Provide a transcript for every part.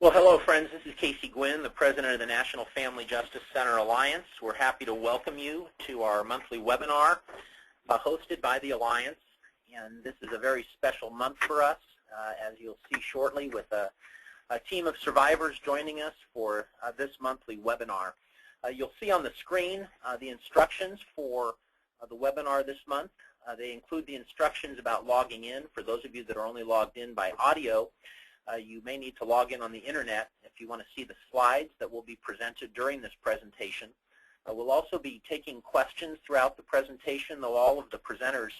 Well, hello, friends. This is Casey Gwinn, the president of the National Family Justice Center Alliance. We're happy to welcome you to our monthly webinar hosted by the Alliance. And this is a very special month for us, as you'll see shortly, with a team of survivors joining us for this monthly webinar. You'll see on the screen the instructions for the webinar this month. They include the instructions about logging in. For those of you that are only logged in by audio, you may need to log in on the internet if you want to see the slides that will be presented during this presentation. We'll also be taking questions throughout the presentation, though all of the presenters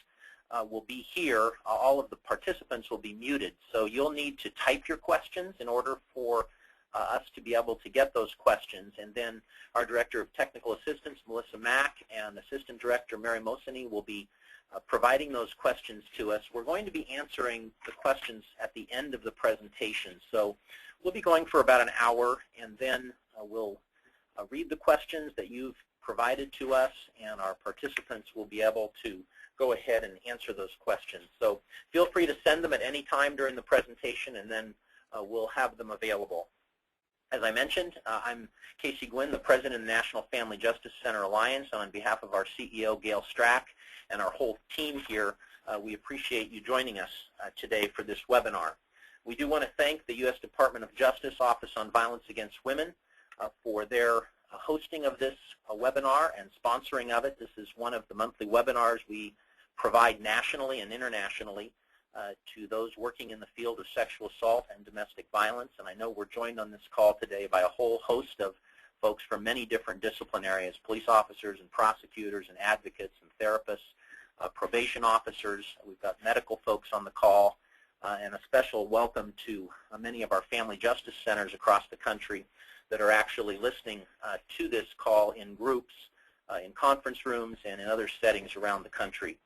will be here. All of the participants will be muted, so you'll need to type your questions in order for us to be able to get those questions. And then our Director of Technical Assistance, Melissa Mack, and Assistant Director Mary Mosini will be providing those questions to us. We're going to be answering the questions at the end of the presentation. So we'll be going for about an hour, and then we'll read the questions that you've provided to us, and our participants will be able to go ahead and answer those questions. So feel free to send them at any time during the presentation, and then we'll have them available. As I mentioned, I'm Casey Gwinn, the president of the National Family Justice Center Alliance. On behalf of our CEO, Gail Strack, and our whole team here, we appreciate you joining us today for this webinar. We do want to thank the U.S. Department of Justice Office on Violence Against Women for their hosting of this webinar and sponsoring of it. This is one of the monthly webinars we provide nationally and internationally to those working in the field of sexual assault and domestic violence. And I know we're joined on this call today by a whole host of folks from many different discipline areas: police officers and prosecutors and advocates and therapists, probation officers. We've got medical folks on the call, and a special welcome to many of our family justice centers across the country that are actually listening to this call in groups, in conference rooms, and in other settings around the country.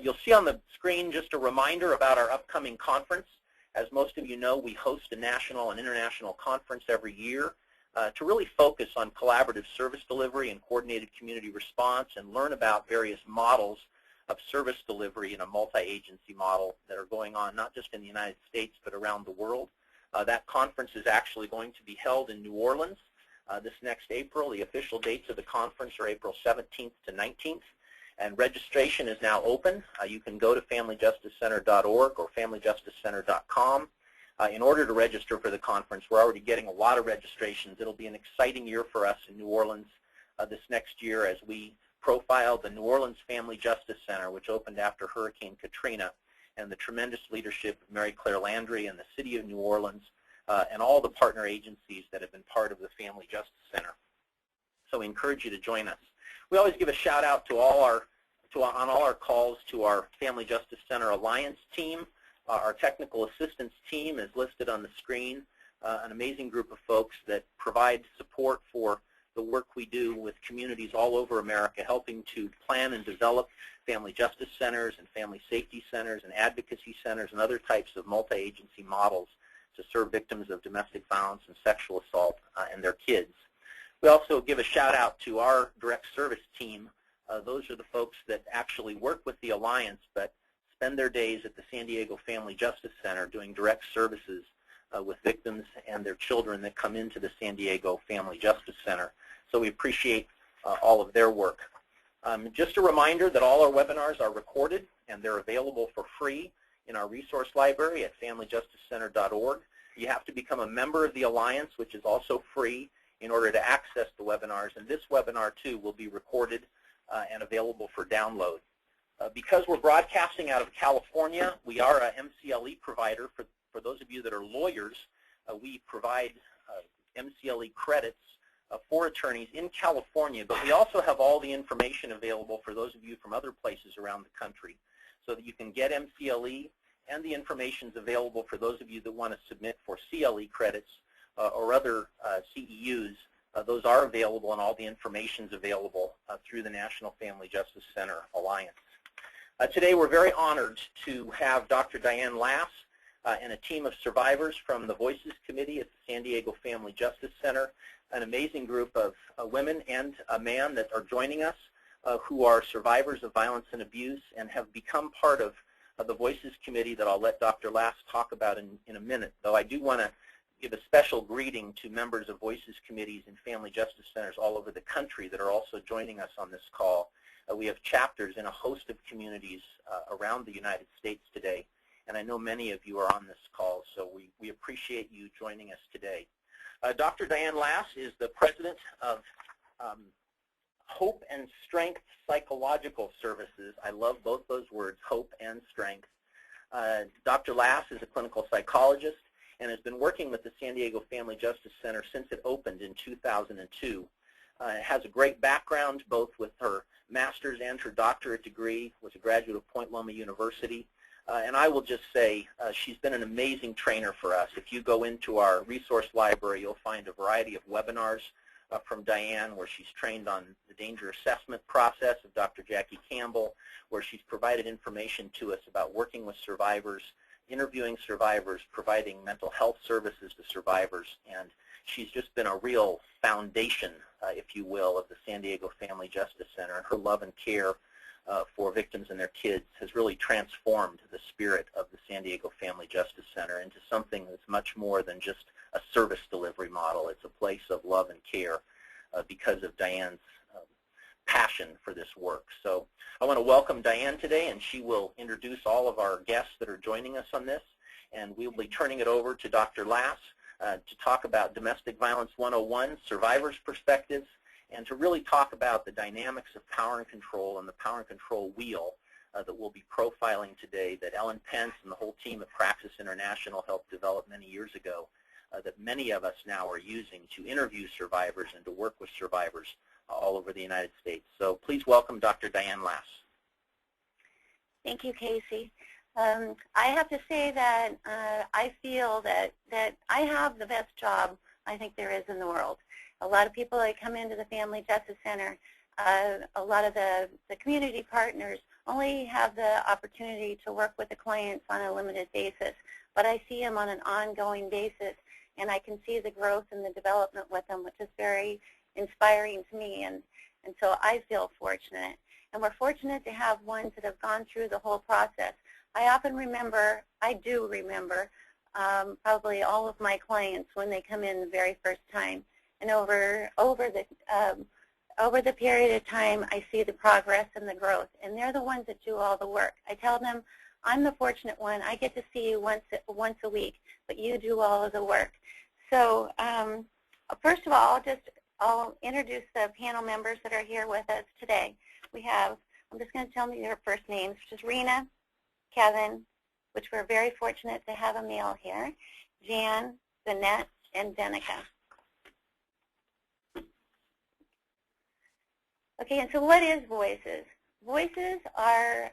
You'll see on the screen just a reminder about our upcoming conference. As most of you know, we host a national and international conference every year to really focus on collaborative service delivery and coordinated community response, and learn about various models of service delivery in a multi-agency model that are going on not just in the United States but around the world. That conference is actually going to be held in New Orleans this next April. The official dates of the conference are April 17th to 19th. And registration is now open. You can go to familyjusticecenter.org or familyjusticecenter.com. In order to register for the conference, we're already getting a lot of registrations. It'll be an exciting year for us in New Orleans this next year as we profile the New Orleans Family Justice Center, which opened after Hurricane Katrina, and the tremendous leadership of Mary Claire Landry and the City of New Orleans and all the partner agencies that have been part of the Family Justice Center. So we encourage you to join us. We always give a shout out to on all our calls to our Family Justice Center Alliance team. Our technical assistance team is listed on the screen, an amazing group of folks that provide support for the work we do with communities all over America, helping to plan and develop family justice centers and family safety centers and advocacy centers and other types of multi-agency models to serve victims of domestic violence and sexual assault and their kids. We also give a shout out to our direct service team. Those are the folks that actually work with the Alliance but spend their days at the San Diego Family Justice Center doing direct services with victims and their children that come into the San Diego Family Justice Center. So we appreciate all of their work. Just a reminder that all our webinars are recorded and they're available for free in our resource library at familyjusticecenter.org. You have to become a member of the Alliance, which is also free, in order to access the webinars, and this webinar too will be recorded and available for download. Because we're broadcasting out of California, we are a MCLE provider. For those of you that are lawyers, we provide MCLE credits for attorneys in California, but we also have all the information available for those of you from other places around the country, so that you can get MCLE, and the information is available for those of you that want to submit for CLE credits or other CEUs. Those are available, and all the information is available through the National Family Justice Center Alliance. Today we're very honored to have Dr. Diane Lass and a team of survivors from the Voices Committee at the San Diego Family Justice Center, an amazing group of women and a man that are joining us who are survivors of violence and abuse and have become part of the Voices Committee that I'll let Dr. Lass talk about in a minute. Though I do want to give a special greeting to members of Voices Committees and Family Justice Centers all over the country that are also joining us on this call. We have chapters in a host of communities around the United States today, and I know many of you are on this call, so we appreciate you joining us today. Dr. Diane Lass is the president of Hope and Strength Psychological Services. I love both those words, hope and strength. Dr. Lass is a clinical psychologist and has been working with the San Diego Family Justice Center since it opened in 2002. Has a great background both with her master's and her doctorate degree, was a graduate of Point Loma University. And I will just say she's been an amazing trainer for us. If you go into our resource library, you'll find a variety of webinars from Diane where she's trained on the danger assessment process of Dr. Jackie Campbell, where she's provided information to us about working with survivors, interviewing survivors, providing mental health services to survivors, and she's just been a real foundation, if you will, of the San Diego Family Justice Center. And her love and care for victims and their kids has really transformed the spirit of the San Diego Family Justice Center into something that's much more than just a service delivery model. It's a place of love and care because of Diane's passion for this work. So I want to welcome Diane today, and she will introduce all of our guests that are joining us on this, and we'll be turning it over to Dr. Lass to talk about Domestic Violence 101, survivors' perspectives, and to really talk about the dynamics of power and control and the power and control wheel that we'll be profiling today that Ellen Pence and the whole team at Praxis International helped develop many years ago, that many of us now are using to interview survivors and to work with survivors all over the United States. So please welcome Dr. Diane Lass. Thank you, Casey. I have to say that I feel that I have the best job I think there is in the world. A lot of people that come into the Family Justice Center, a lot of the community partners only have the opportunity to work with the clients on a limited basis, but I see them on an ongoing basis, and I can see the growth and the development with them, which is very inspiring to me, and so I feel fortunate. And we're fortunate to have ones that have gone through the whole process. I do remember probably all of my clients when they come in the very first time. And over the period of time, I see the progress and the growth. And they're the ones that do all the work. I tell them, I'm the fortunate one. I get to see you once a week, but you do all of the work. So first of all, I'll introduce the panel members that are here with us today. We have, I'm just going to tell you their first names, which is Rena, Kevin, which we're very fortunate to have a male here, Jan, Vanette, and Denica. Okay, and so what is Voices? Voices are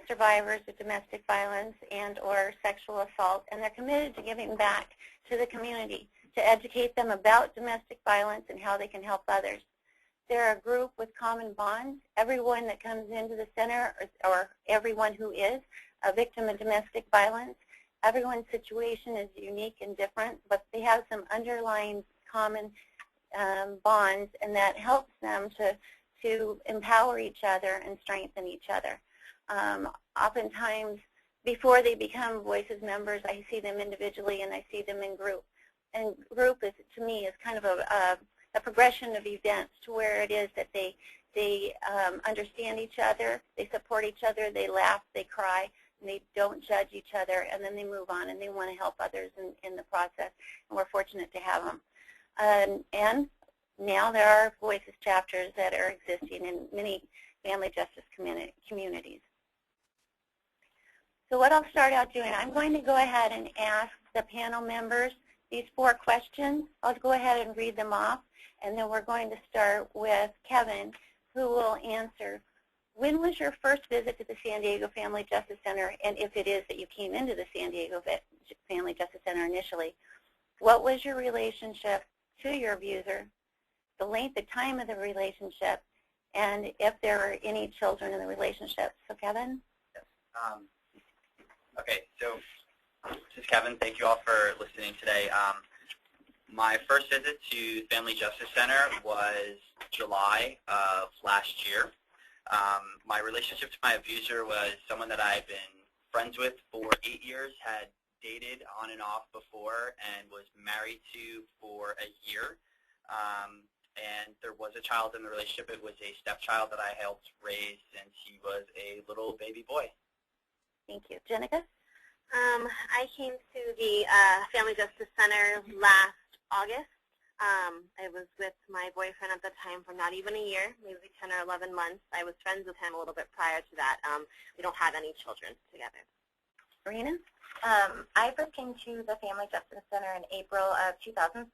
survivors of domestic violence and or sexual assault, and they're committed to giving back to the community to educate them about domestic violence and how they can help others. They're a group with common bonds. Everyone that comes into the center, or everyone who is a victim of domestic violence, everyone's situation is unique and different, but they have some underlying common bonds, and that helps them to empower each other and strengthen each other. Oftentimes, before they become Voices members, I see them individually and I see them in group. And group, is, to me, is kind of a progression of events to where it is that they understand each other, they support each other, they laugh, they cry, and they don't judge each other, and then they move on and they want to help others in the process, and we're fortunate to have them. And now there are Voices chapters that are existing in many family justice communities. So what I'll start out doing, I'm going to go ahead and ask the panel members these 4 questions. I'll go ahead and read them off, and then we're going to start with Kevin, who will answer, when was your first visit to the San Diego Family Justice Center, and if it is that you came into the San Diego Family Justice Center initially, what was your relationship to your abuser, the length of time of the relationship, and if there were any children in the relationship. So Kevin? Yes. Okay, so this is Kevin. Thank you all for listening today. My first visit to Family Justice Center was July of last year. My relationship to my abuser was someone that I've been friends with for 8 years, had dated on and off before and was married to for a year. And there was a child in the relationship. It was a stepchild that I helped raise since he was a little baby boy. Thank you. Jenica? I came to the Family Justice Center last August. I was with my boyfriend at the time for not even a year, maybe 10 or 11 months. I was friends with him a little bit prior to that. We don't have any children together. Marina? I first came to the Family Justice Center in April of 2007,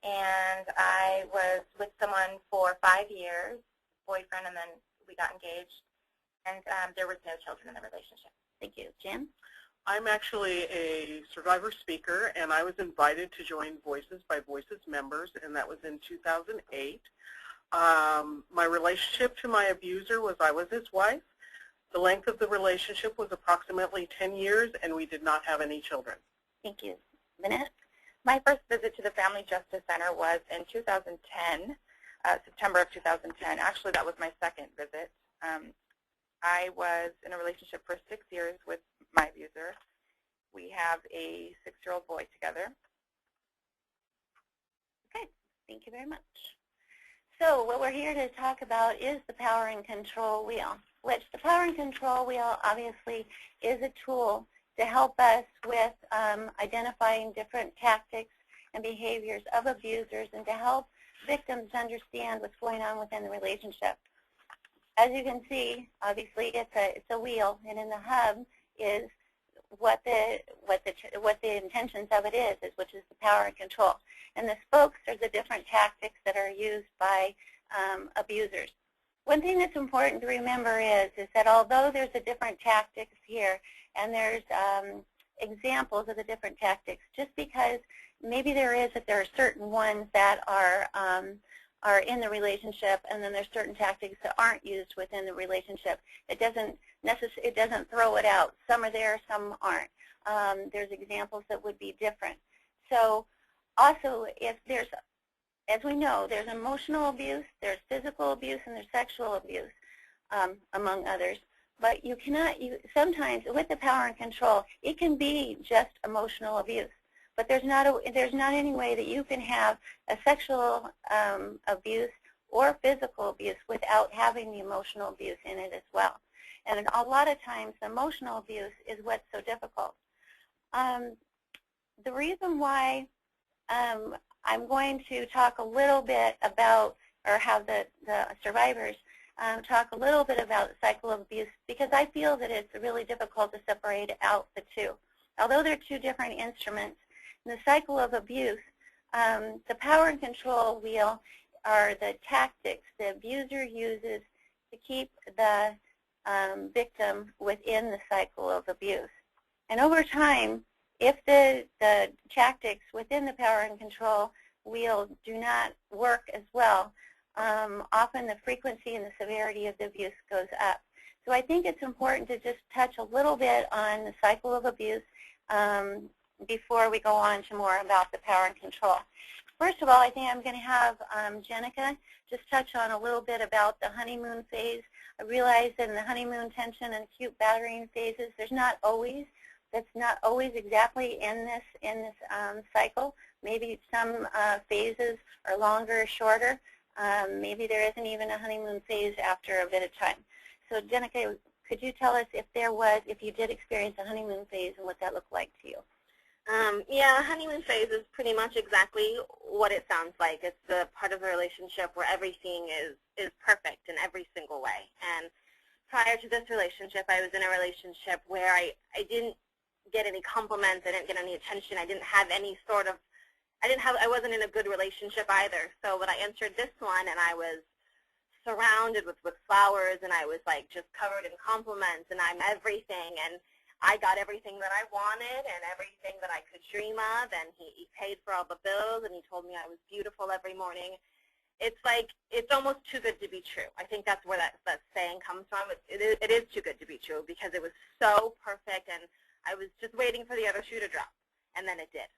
and I was with someone for 5 years, boyfriend, and then we got engaged, and there was no children in the relationship. Thank you. Jan? I'm actually a survivor speaker, and I was invited to join Voices by Voices members, and that was in 2008. My relationship to my abuser was I was his wife. The length of the relationship was approximately 10 years, and we did not have any children. Thank you. Minette? My first visit to the Family Justice Center was in 2010, September of 2010. Actually, that was my second visit. I was in a relationship for 6 years with my abuser. We have a 6-year-old boy together. Okay, thank you very much. So what we're here to talk about is the power and control wheel, which the power and control wheel obviously is a tool to help us with identifying different tactics and behaviors of abusers and to help victims understand what's going on within the relationship. As you can see, obviously it's a wheel, and in the hub is what the intentions of it is, which is the power and control. And the spokes are the different tactics that are used by abusers. One thing that's important to remember is that although there's a different tactics here, and there's examples of the different tactics, just because maybe there are certain ones that are in the relationship, and then there's certain tactics that aren't used within the relationship. It doesn't throw it out. Some are there, some aren't. There's examples that would be different. So also, if there's, as we know, there's emotional abuse, there's physical abuse, and there's sexual abuse, among others. But you cannot, sometimes with the power and control, it can be just emotional abuse. But there's not any way that you can have a sexual abuse or physical abuse without having the emotional abuse in it as well. And a lot of times, the emotional abuse is what's so difficult. The reason why I'm going to talk a little bit about, or have the survivors talk a little bit about the cycle of abuse, because I feel that it's really difficult to separate out the two. Although they're two different instruments, in the cycle of abuse, the power and control wheel are the tactics the abuser uses to keep the victim within the cycle of abuse. And over time, if the tactics within the power and control wheel do not work as well, often the frequency and the severity of the abuse goes up. So I think it's important to just touch a little bit on the cycle of abuse before we go on to more about the power and control. First of all, I think I'm going to have Jenica just touch on a little bit about the honeymoon phase. I realize that in the honeymoon tension and acute battering phases, that's not always exactly in this cycle. Maybe some phases are longer or shorter. Maybe there isn't even a honeymoon phase after a bit of time. So Jenica, could you tell us if you did experience a honeymoon phase and what that looked like to you? Yeah, honeymoon phase is pretty much exactly what it sounds like. It's the part of the relationship where everything is perfect in every single way. And prior to this relationship, I was in a relationship where I didn't get any compliments, I didn't get any attention, I didn't have any sort of, I wasn't in a good relationship either. So when I entered this one and I was surrounded with flowers and I was like just covered in compliments and I'm everything, and I got everything that I wanted and everything that I could dream of, and he paid for all the bills, and he told me I was beautiful every morning. It's like, it's almost too good to be true. I think that's where that saying comes from. It is too good to be true, because it was so perfect, and I was just waiting for the other shoe to drop, and then it did.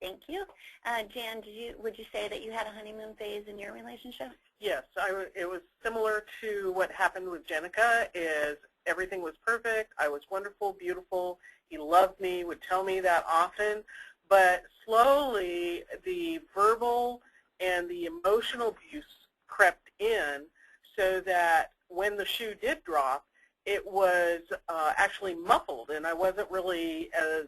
Thank you. Jan, would you say that you had a honeymoon phase in your relationship? Yes, it was similar to what happened with Jenica. Is everything was perfect. I was wonderful, beautiful. He loved me, would tell me that often, but slowly the verbal and the emotional abuse crept in so that when the shoe did drop, it was actually muffled, and I wasn't really as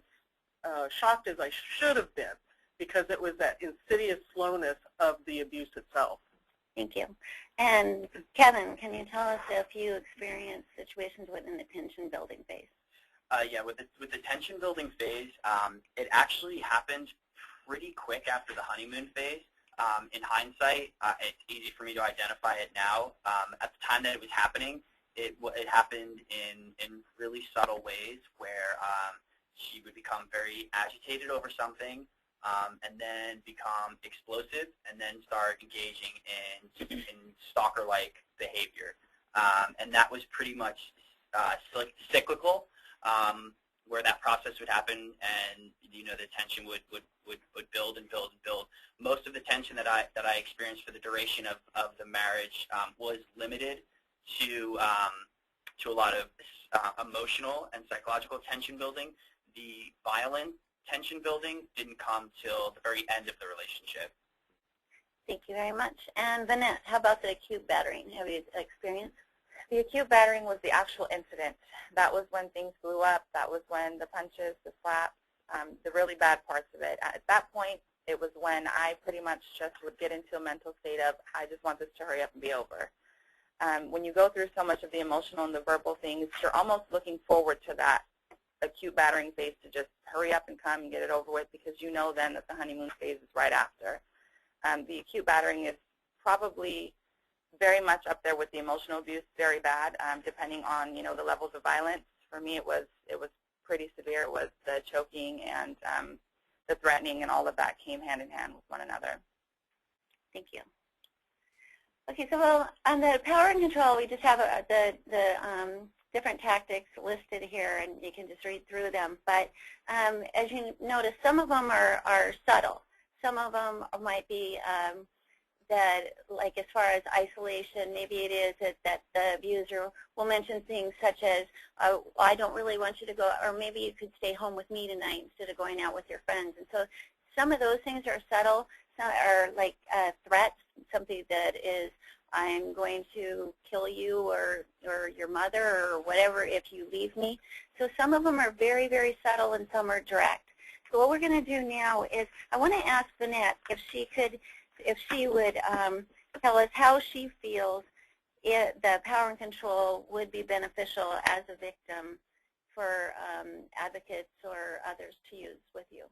shocked as I should have been because it was that insidious slowness of the abuse itself. Thank you. And Kevin, can you tell us if you experienced situations within the tension building phase? Yeah, with the tension building phase, it actually happened pretty quick after the honeymoon phase. In hindsight, it's easy for me to identify it now. At the time that it was happening, it happened in really subtle ways where she would become very agitated over something, and then become explosive, and then start engaging in stalker-like behavior. And that was pretty much cyclical, where that process would happen, and the tension would build and build and build. Most of the tension that I experienced for the duration of the marriage was limited to a lot of emotional and psychological tension building. The violent tension building didn't come till the very end of the relationship. Thank you very much. And Vanette, how about the acute battering? Have you experienced? The acute battering was the actual incident. That was when things blew up. That was when the punches, the slaps, the really bad parts of it. At that point, it was when I pretty much just would get into a mental state of, I just want this to hurry up and be over. When you go through so much of the emotional and the verbal things, you're almost looking forward to that acute battering phase to just hurry up and come and get it over with, because you know then that the honeymoon phase is right after. The acute battering is probably very much up there with the emotional abuse, very bad, depending on the levels of violence. For me, it was pretty severe. It was the choking and the threatening, and all of that came hand in hand with one another. Thank you. Okay, so on the power and control, we just have the different tactics listed here, and you can just read through them. But as you notice, some of them are subtle. Some of them might be that, like as far as isolation, maybe it is that the abuser will mention things such as, I don't really want you to go, or maybe you could stay home with me tonight instead of going out with your friends. And so some of those things are subtle. Some are like threats, something that is, I'm going to kill you or your mother or whatever if you leave me. So some of them are very, very subtle, and some are direct. So what we're going to do now is I want to ask Vanette if she would tell us how she feels the power and control would be beneficial as a victim for advocates or others to use with you.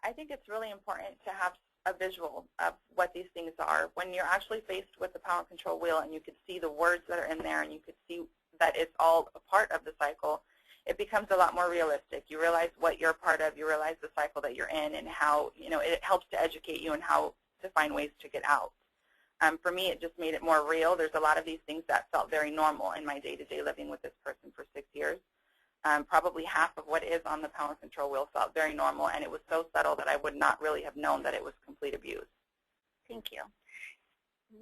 I think it's really important to have a visual of what these things are. When you're actually faced with the power and control wheel and you could see the words that are in there and you could see that it's all a part of the cycle, it becomes a lot more realistic. You realize what you're a part of, you realize the cycle that you're in, and how, it helps to educate you on how to find ways to get out. For me, it just made it more real. There's a lot of these things that felt very normal in my day-to-day living with this person for 6 years. Probably half of what is on the power and control wheel felt very normal, and it was so subtle that I would not really have known that it was complete abuse. Thank you.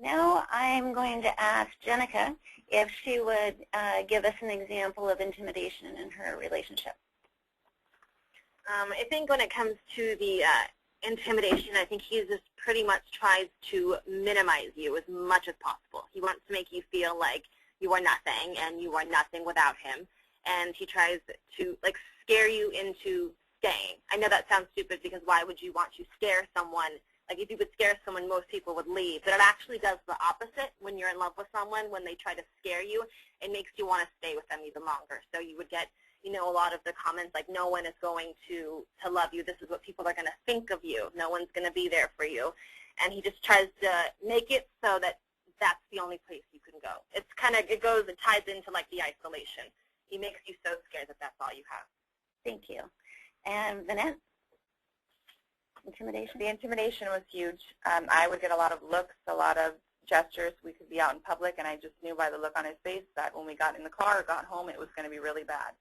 Now I'm going to ask Jenica if she would give us an example of intimidation in her relationship. I think when it comes to the intimidation, I think he just pretty much tries to minimize you as much as possible. He wants to make you feel like you are nothing and you are nothing without him. And he tries to scare you into staying. I know that sounds stupid, because why would you want to scare someone? Like, if you would scare someone, most people would leave. But it actually does the opposite when you're in love with someone. When they try to scare you, it makes you want to stay with them even longer. So you would get, a lot of the comments like, no one is going to love you. This is what people are going to think of you. No one's going to be there for you. And he just tries to make it so that that's the only place you can go. It ties into the isolation. He makes you so scared that that's all you have. Thank you. And Vanette? Intimidation? The intimidation was huge. I would get a lot of looks, a lot of gestures. We could be out in public, and I just knew by the look on his face that when we got in the car or got home, it was going to be really bad.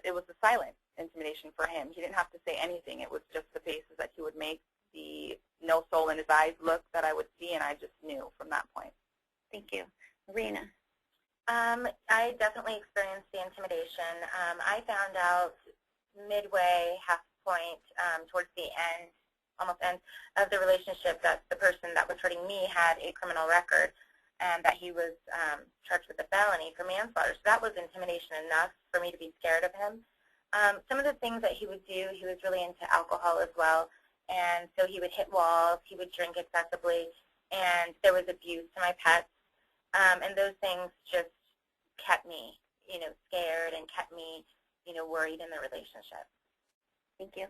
It was the silent intimidation for him. He didn't have to say anything. It was just the faces that he would make, the no soul in his eyes look that I would see, and I just knew from that point. Thank you. Marina? I definitely experienced the intimidation. I found out midway, half point, towards the end, almost end of the relationship, that the person that was hurting me had a criminal record and that he was charged with a felony for manslaughter. So that was intimidation enough for me to be scared of him. Some of the things that he would do, he was really into alcohol as well, and so he would hit walls, he would drink excessively, and there was abuse to my pets, and those things just kept me, scared and kept me, worried in the relationship. Thank you.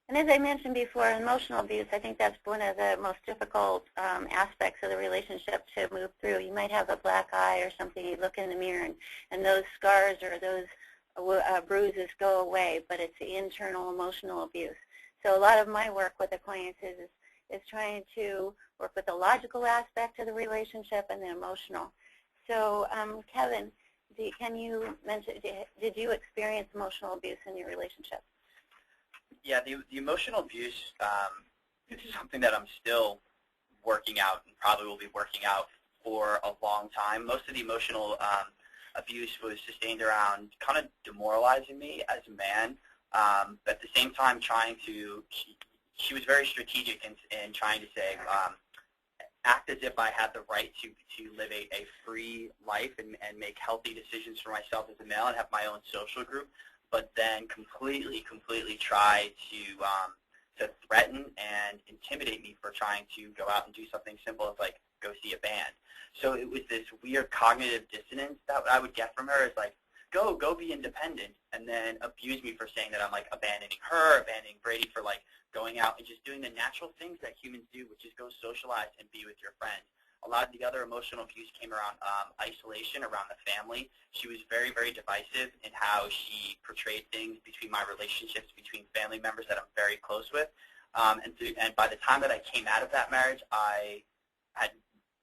And as I mentioned before, emotional abuse, I think that's one of the most difficult aspects of the relationship to move through. You might have a black eye or something, you look in the mirror, and those scars or those bruises go away, but it's the internal emotional abuse. So a lot of my work with the clients is trying to work with the logical aspect of the relationship and the emotional. So Kevin, can you mention, did you experience emotional abuse in your relationship? Yeah, the emotional abuse is something that I'm still working out and probably will be working out for a long time. Most of the emotional abuse was sustained around kind of demoralizing me as a man, but at the same time trying to, she was very strategic in trying to say, act as if I had the right to live a free life and make healthy decisions for myself as a male and have my own social group, but then completely try to threaten and intimidate me for trying to go out and do something simple as like go see a band. So it was this weird cognitive dissonance that I would get from her. It's like, go be independent, and then abuse me for saying that I'm like abandoning her, abandoning Brady for like going out and just doing the natural things that humans do, which is go socialize and be with your friends. A lot of the other emotional abuse came around isolation, around the family. She was very divisive in how she portrayed things between my relationships between family members that I'm very close with. And by the time that I came out of that marriage,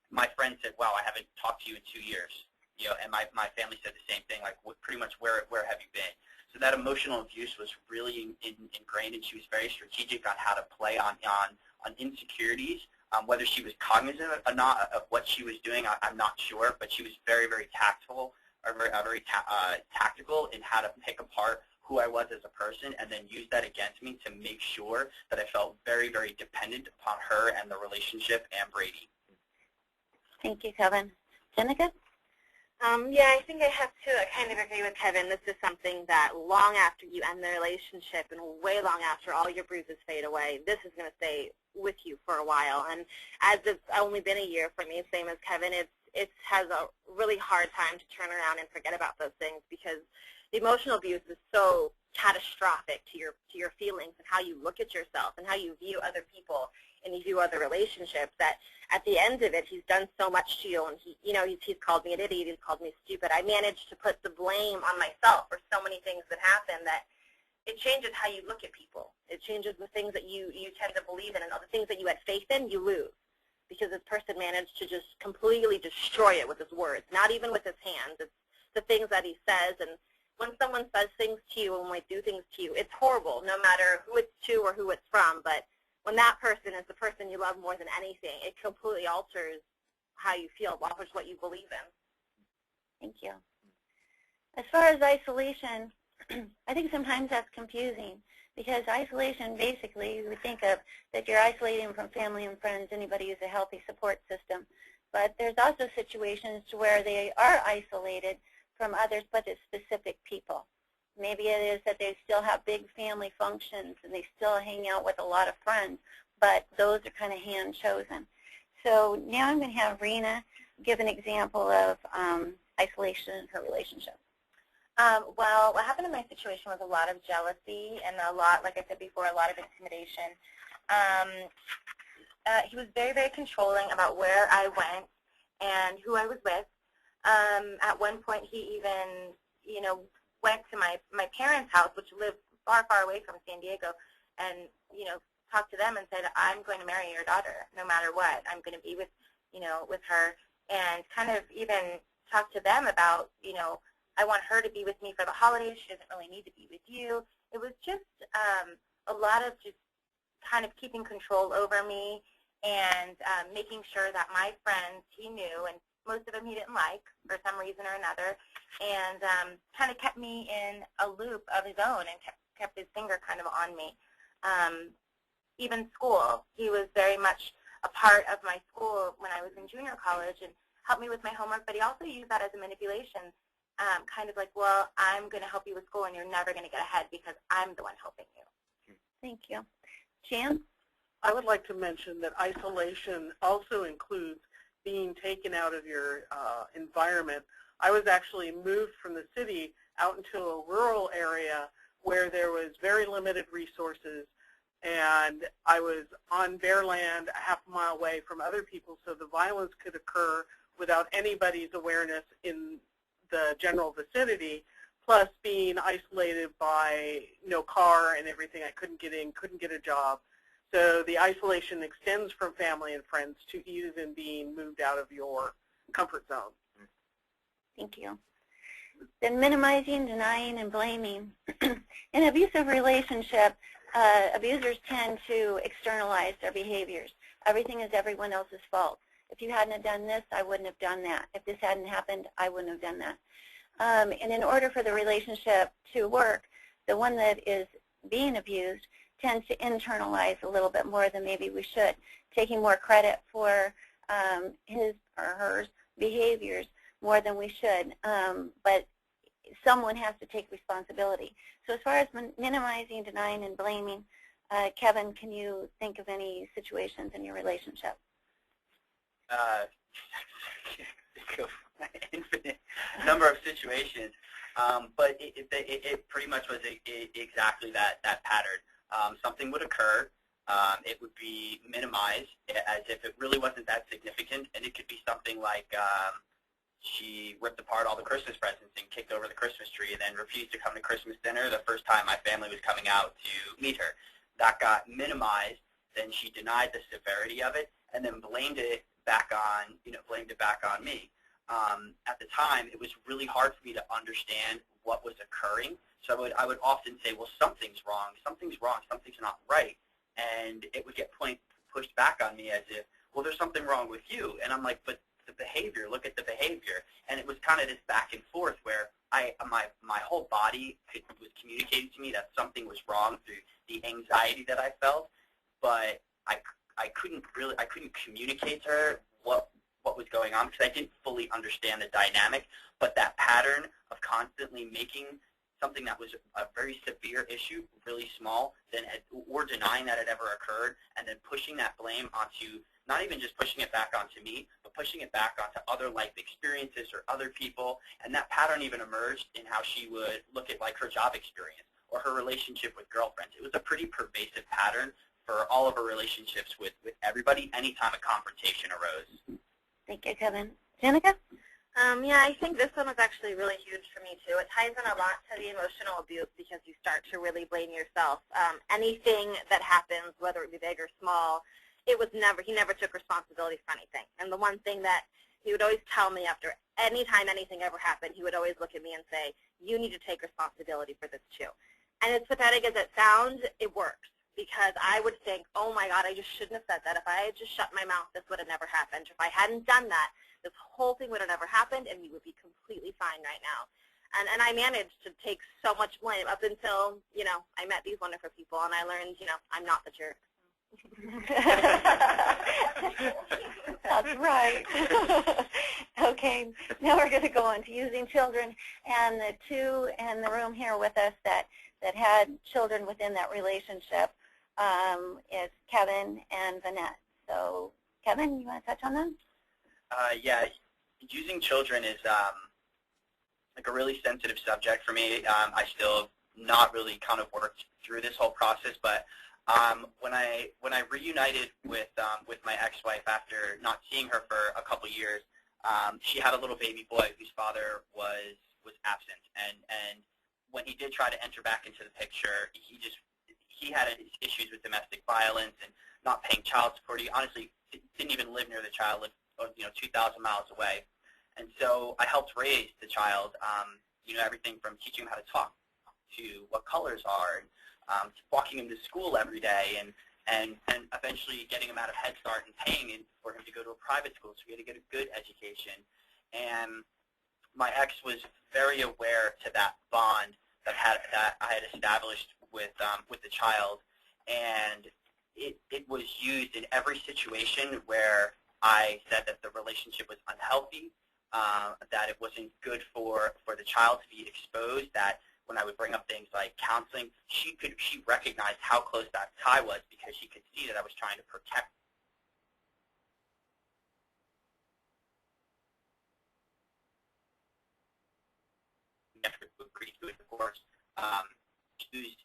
my friend said, wow, I haven't talked to you in 2 years. And my family said the same thing, like pretty much where have you been? So that emotional abuse was really ingrained, and she was very strategic on how to play on insecurities. Whether she was cognizant or not of what she was doing, I'm not sure, but she was very tactful, or very tactical in how to pick apart who I was as a person and then use that against me to make sure that I felt very dependent upon her and the relationship and Brady. Thank you, Kevin. Jenica? Yeah, I think I have to kind of agree with Kevin. This is something that long after you end the relationship and way long after all your bruises fade away, this is going to stay with you for a while. And as it's only been a year for me, same as Kevin, it has a really hard time to turn around and forget about those things, because the emotional abuse is so catastrophic to your feelings and how you look at yourself and how you view other people and you view other relationships, that at the end of it, he's done so much to you, and he's called me an idiot, he's called me stupid. I managed to put the blame on myself for so many things that happen that it changes how you look at people. It changes the things that you tend to believe in, and all the things that you had faith in, you lose, because this person managed to just completely destroy it with his words, not even with his hands. It's the things that he says, and when someone says things to you and might do things to you, it's horrible, no matter who it's to or who it's from. But when that person is the person you love more than anything, it completely alters how you feel, alters what you believe in. Thank you. As far as isolation, I think sometimes that's confusing, because isolation, basically, you would think of that you're isolating from family and friends, anybody who's a healthy support system. But there's also situations where they are isolated from others, but it's specific people. Maybe it is that they still have big family functions and they still hang out with a lot of friends, but those are kind of hand-chosen. So now I'm going to have Rena give an example of isolation in her relationship. Well, what happened in my situation was a lot of jealousy and a lot, like I said before, a lot of intimidation. He was very controlling about where I went and who I was with. At one point, he even, went to my parents' house, which lived far away from San Diego, and, talked to them and said, I'm going to marry your daughter no matter what. I'm going to be with, with her, and kind of even talked to them about, I want her to be with me for the holidays. She doesn't really need to be with you. It was just a lot of just kind of keeping control over me and making sure that my friends, he knew, and most of them he didn't like for some reason or another, and kind of kept me in a loop of his own and kept his finger kind of on me. Even school, he was very much a part of my school when I was in junior college and helped me with my homework, but he also used that as a manipulation, kind of like, well, I'm going to help you with school and you're never going to get ahead because I'm the one helping you. Thank you. Jan? I would like to mention that isolation also includes being taken out of your environment. I was actually moved from the city out into a rural area where there was very limited resources, and I was on bare land a half a mile away from other people, so the violence could occur without anybody's awareness in the general vicinity, plus being isolated by no car and everything. I couldn't get in, couldn't get a job. So the isolation extends from family and friends to even being moved out of your comfort zone. Thank you. Then minimizing, denying, and blaming. In abusive relationship, abusers tend to externalize their behaviors. Everything is everyone else's fault. If you hadn't have done this, I wouldn't have done that. If this hadn't happened, I wouldn't have done that. And in order for the relationship to work, the one that is being abused tends to internalize a little bit more than maybe we should, taking more credit for his or her behaviors more than we should. But someone has to take responsibility. So as far as minimizing, denying, and blaming, Kevin, can you think of any situations in your relationship? Infinite number of situations, but it pretty much was exactly that pattern. Something would occur, it would be minimized as if it really wasn't that significant, and it could be something like she ripped apart all the Christmas presents and kicked over the Christmas tree and then refused to come to Christmas dinner the first time my family was coming out to meet her. That got minimized, then she denied the severity of it, and then blamed it back on, me. At the time, it was really hard for me to understand what was occurring. So I would often say, well, something's wrong, something's not right. And it would get pushed back on me as if, well, there's something wrong with you. And I'm like, but the behavior, look at the behavior. And it was kind of this back and forth where my whole body was communicating to me that something was wrong through the anxiety that I felt, but I couldn't communicate to her what was going on because I didn't fully understand the dynamic. But that pattern of constantly making something that was a very severe issue really small, or denying that it ever occurred, and then pushing that blame onto, not even just pushing it back onto me, but pushing it back onto other life experiences or other people. And that pattern even emerged in how she would look at like her job experience or her relationship with girlfriends. It was a pretty pervasive pattern for all of her relationships with everybody anytime a confrontation arose. Thank you, Kevin. Jenica? Yeah, I think this one was actually really huge for me, too. It ties in a lot to the emotional abuse because you start to really blame yourself. Anything that happens, whether it be big or small, he never took responsibility for anything. And the one thing that he would always tell me after any time anything ever happened, he would always look at me and say, you need to take responsibility for this, too. And as pathetic as it sounds, it works. Because I would think, oh my God, I just shouldn't have said that. If I had just shut my mouth, this would have never happened. If I hadn't done that, this whole thing would have never happened, and we would be completely fine right now. And I managed to take so much blame up until, I met these wonderful people, and I learned, I'm not the jerk. That's right. Okay, now we're going to go on to using children, and the two in the room here with us that had children within that relationship is Kevin and Vanette. So, Kevin, you want to touch on them? Yeah, using children is like a really sensitive subject for me. I still have not really kind of worked through this whole process, but when I reunited with my ex-wife after not seeing her for a couple years, she had a little baby boy whose father was absent, and when he did try to enter back into the picture, he had issues with domestic violence and not paying child support. He honestly didn't even live near the child, lived 2,000 miles away. And so I helped raise the child, everything from teaching him how to talk to what colors are, and walking him to school every day, and eventually getting him out of Head Start and paying for him to go to a private school so he had to get a good education. and my ex was very aware to that bond that I had established with the child, and it was used in every situation where I said that the relationship was unhealthy, that it wasn't good for the child to be exposed, that when I would bring up things like counseling, she recognized how close that tie was because she could see that I was trying to protect. Agree to it, of course. Used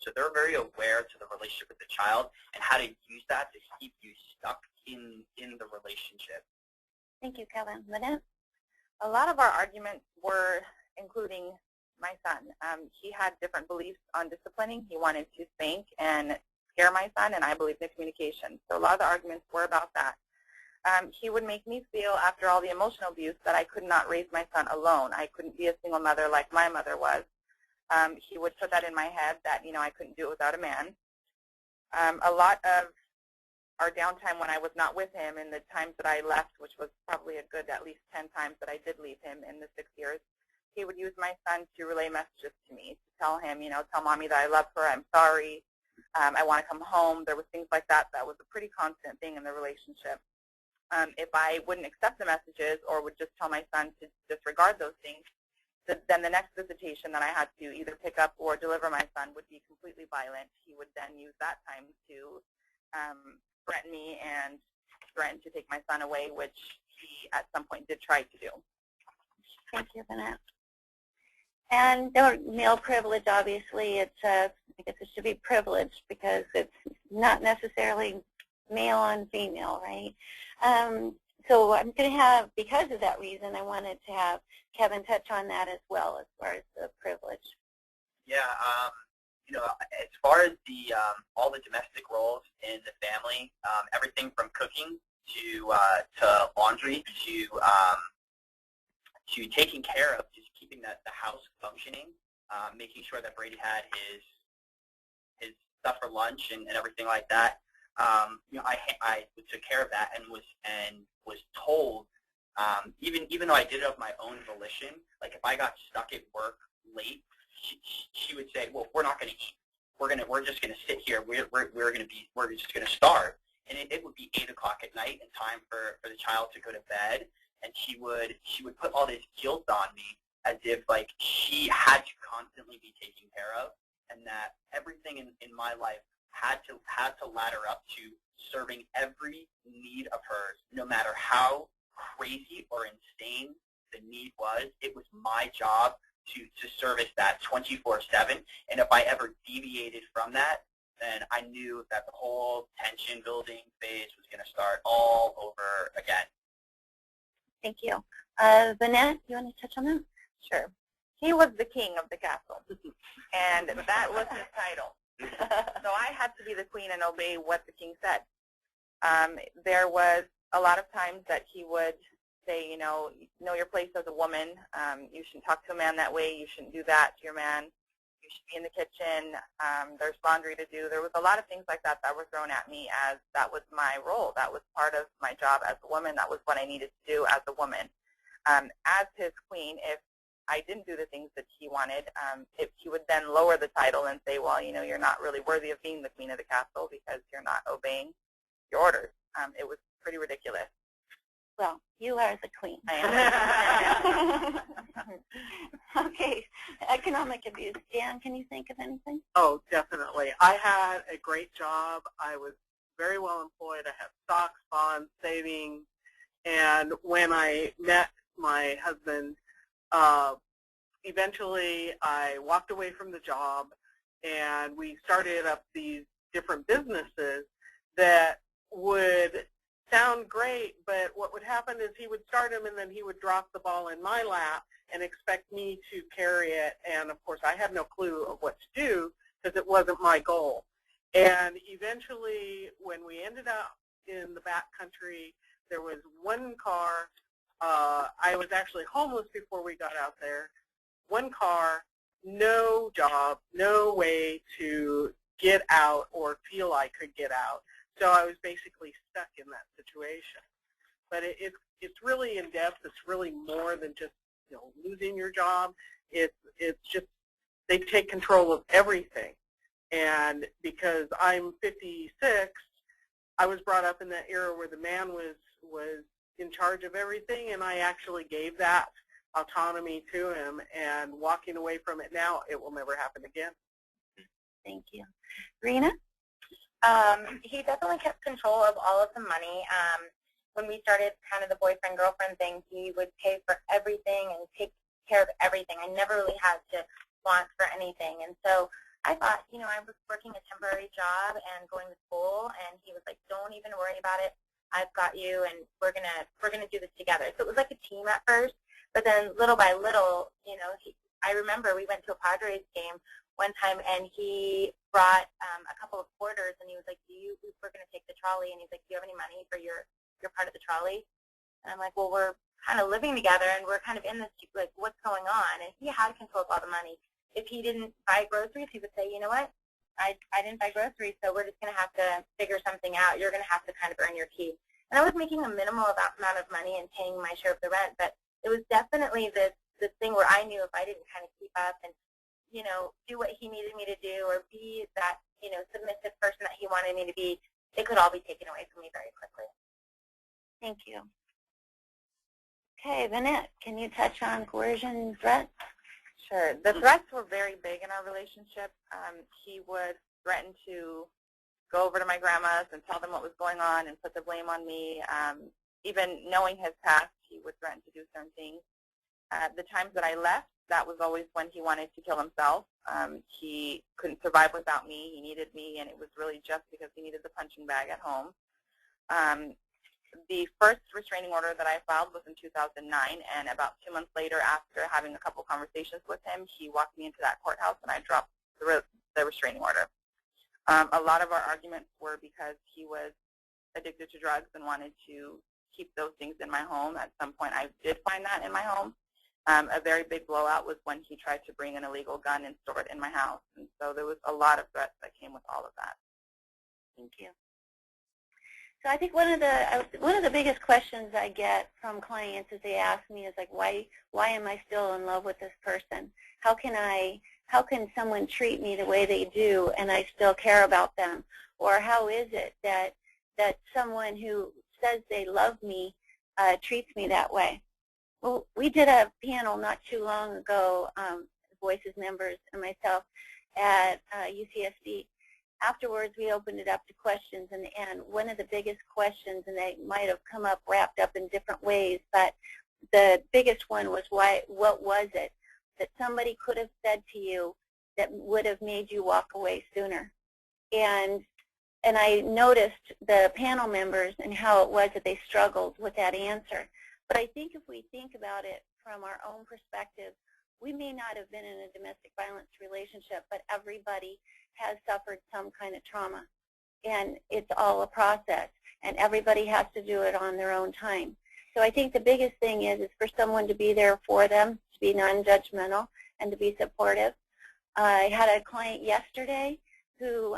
So they're very aware to the relationship with the child and how to use that to keep you stuck in the relationship. Thank you, Kevin. Lynette? A lot of our arguments were including my son. He had different beliefs on disciplining. He wanted to spank and scare my son, and I believed in communication. So a lot of the arguments were about that. He would make me feel, after all the emotional abuse, that I could not raise my son alone. I couldn't be a single mother like my mother was. He would put that in my head that, I couldn't do it without a man. A lot of our downtime when I was not with him and the times that I left, which was probably a good at least 10 times that I did leave him in the 6 years, he would use my son to relay messages to me, to tell him, tell Mommy that I love her, I'm sorry, I want to come home. There was things like that. That was a pretty constant thing in the relationship. If I wouldn't accept the messages or would just tell my son to disregard those things, then the next visitation that I had to either pick up or deliver my son would be completely violent. He would then use that time to threaten me and threaten to take my son away, which he at some point did try to do. Thank you, Lynette. And male privilege, obviously, I guess it should be privileged because it's not necessarily male on female, right? So I'm going to have, because of that reason, I wanted to have Kevin touch on that as well as far as the privilege. Yeah, as far as the all the domestic roles in the family, everything from cooking to laundry to taking care of, just keeping the house functioning, making sure that Brady had his stuff for lunch and everything like that. I took care of that and was told, even though I did it of my own volition, like if I got stuck at work late, she would say, well, we're not going to eat. We're just going to sit here. We're just going to starve. And it would be 8 o'clock at night and time for the child to go to bed. And she would put all this guilt on me as if like she had to constantly be taken care of, and that everything in my life had to ladder up to serving every need of hers, no matter how crazy or insane the need was. It was my job to service that 24/7, and if I ever deviated from that, then I knew that the whole tension building phase was going to start all over again. Thank you. Vanette, you want to touch on that? Sure. He was the king of the castle, and that was his title. So I had to be the queen and obey what the king said. There was a lot of times that he would say, know your place as a woman. You shouldn't talk to a man that way. You shouldn't do that to your man. You should be in the kitchen. There's laundry to do. There was a lot of things like that were thrown at me as that was my role. That was part of my job as a woman. That was what I needed to do as a woman. As his queen, if I didn't do the things that he wanted, he would then lower the title and say, well, you're not really worthy of being the queen of the castle because you're not obeying your orders. It was pretty ridiculous. Well, you are the queen. I am. Okay, economic abuse. Dan, can you think of anything? Oh, definitely. I had a great job. I was very well employed. I had stocks, bonds, savings, and when I met my husband, eventually I walked away from the job, and we started up these different businesses that would sound great, but what would happen is he would start them and then he would drop the ball in my lap and expect me to carry it, and of course I had no clue of what to do because it wasn't my goal. And eventually when we ended up in the back country, there was one car. I was actually homeless before we got out there. One car, no job, no way to get out or feel I could get out. So I was basically stuck in that situation. But it's really in depth. It's really more than just losing your job. It's just they take control of everything. And because I'm 56, I was brought up in that era where the man was in charge of everything, and I actually gave that autonomy to him. And walking away from it now, it will never happen again. Thank you. Rena? He definitely kept control of all of the money. When we started kind of the boyfriend-girlfriend thing, he would pay for everything and take care of everything. I never really had to want for anything. And so I thought, I was working a temporary job and going to school, and he was like, don't even worry about it. I've got you, and we're gonna do this together. So it was like a team at first, but then little by little, I remember we went to a Padres game one time, and he brought a couple of quarters, and he was like, we're going to take the trolley, and he's like, do you have any money for your part of the trolley? And I'm like, well, we're kind of living together, and we're kind of in this, like, what's going on? And he had control of all the money. If he didn't buy groceries, he would say, you know what, I didn't buy groceries, so we're just going to have to figure something out. You're going to have to kind of earn your keep. And I was making a minimal amount of money and paying my share of the rent, but it was definitely this thing where I knew if I didn't kind of keep up and do what he needed me to do or be that, submissive person that he wanted me to be, it could all be taken away from me very quickly. Thank you. Okay, Vanette, can you touch on coercion and threats? Sure. The threats were very big in our relationship. He would threaten to go over to my grandma's and tell them what was going on and put the blame on me. Even knowing his past, he would threaten to do certain things. The times that I left, that was always when he wanted to kill himself. He couldn't survive without me. He needed me, and it was really just because he needed the punching bag at home. The first restraining order that I filed was in 2009, and about 2 months later, after having a couple conversations with him, he walked me into that courthouse, and I dropped the restraining order. A lot of our arguments were because he was addicted to drugs and wanted to keep those things in my home. At some point, I did find that in my home. A very big blowout was when he tried to bring an illegal gun and store it in my house. And so there was a lot of threats that came with all of that. Thank you. So I think one of the biggest questions I get from clients is they ask me is like, why am I still in love with this person? How can someone treat me the way they do and I still care about them? Or how is it that someone who says they love me treats me that way? Well, we did a panel not too long ago, Voices members and myself at UCSD. Afterwards, we opened it up to questions, and one of the biggest questions, and they might have come up wrapped up in different ways, but the biggest one was what was it that somebody could have said to you that would have made you walk away sooner? And I noticed the panel members and how it was that they struggled with that answer. But I think if we think about it from our own perspective, we may not have been in a domestic violence relationship, but everybody has suffered some kind of trauma. And it's all a process, and everybody has to do it on their own time. So I think the biggest thing is for someone to be there for them, to be non-judgmental, and to be supportive. I had a client yesterday who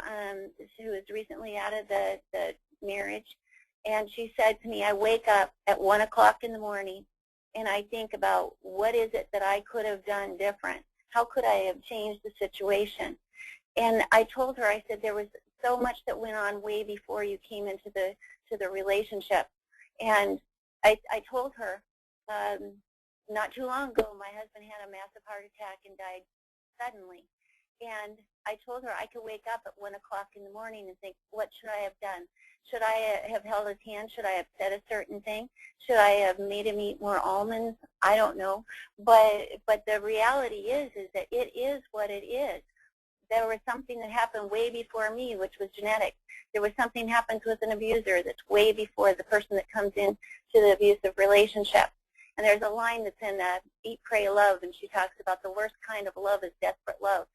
is recently out of the marriage, and she said to me, I wake up at 1 o'clock in the morning, and I think about what is it that I could have done different? How could I have changed the situation? And I told her, I said, there was so much that went on way before you came into the relationship. And I told her not too long ago my husband had a massive heart attack and died suddenly. And I told her I could wake up at 1 o'clock in the morning and think, what should I have done? Should I have held his hand? Should I have said a certain thing? Should I have made him eat more almonds? I don't know. But the reality is that it is what it is. There was something that happened way before me, which was genetics. There was something happens with an abuser that's way before the person that comes in to the abusive relationship. And there's a line that's in Eat, Pray, Love, and she talks about the worst kind of love is desperate love.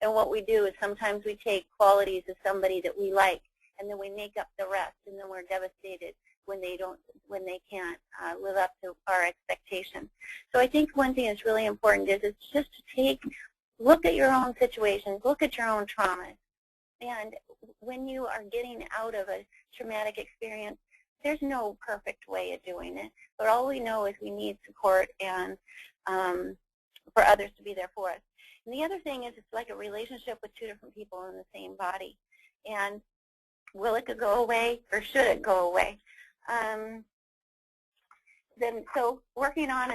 And what we do is sometimes we take qualities of somebody that we like, and then we make up the rest, and then we're devastated when they can't live up to our expectations. So I think one thing that's really important is just to look at your own situations, look at your own traumas, and when you are getting out of a traumatic experience, there's no perfect way of doing it, but all we know is we need support and for others to be there for us. And the other thing is it's like a relationship with two different people in the same body. And will it go away or should it go away? So moving on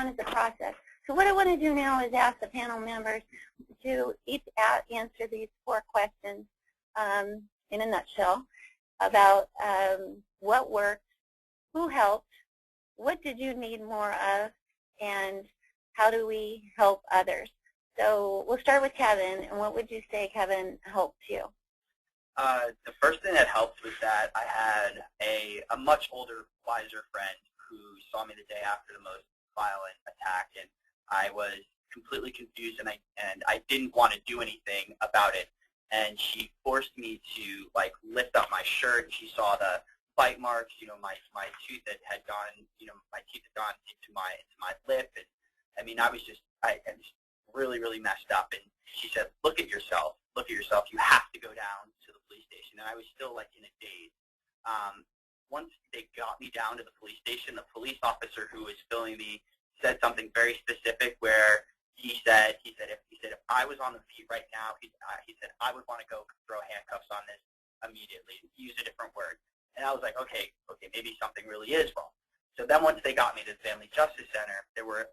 is a process. So what I want to do now is ask the panel members to each answer these 4 questions in a nutshell about what worked, who helped, what did you need more of, and how do we help others? So we'll start with Kevin, and what would you say, Kevin, helped you? The first thing that helped was that I had a much older, wiser friend who saw me the day after the most violent attack, and I was completely confused, and I didn't want to do anything about it. And she forced me to lift up my shirt. She saw the bite marks, my tooth that had gone, my teeth had gone into my lip, and I mean, I was just really, really messed up. And she said, look at yourself, you have to go down to the police station. And I was still in a daze. Once they got me down to the police station, the police officer who was filming me said something very specific where he said if I was on the beat right now, he said I would want to go throw handcuffs on this immediately. He used a different word. And I was like, okay, maybe something really is wrong. So then once they got me to the Family Justice Center, there were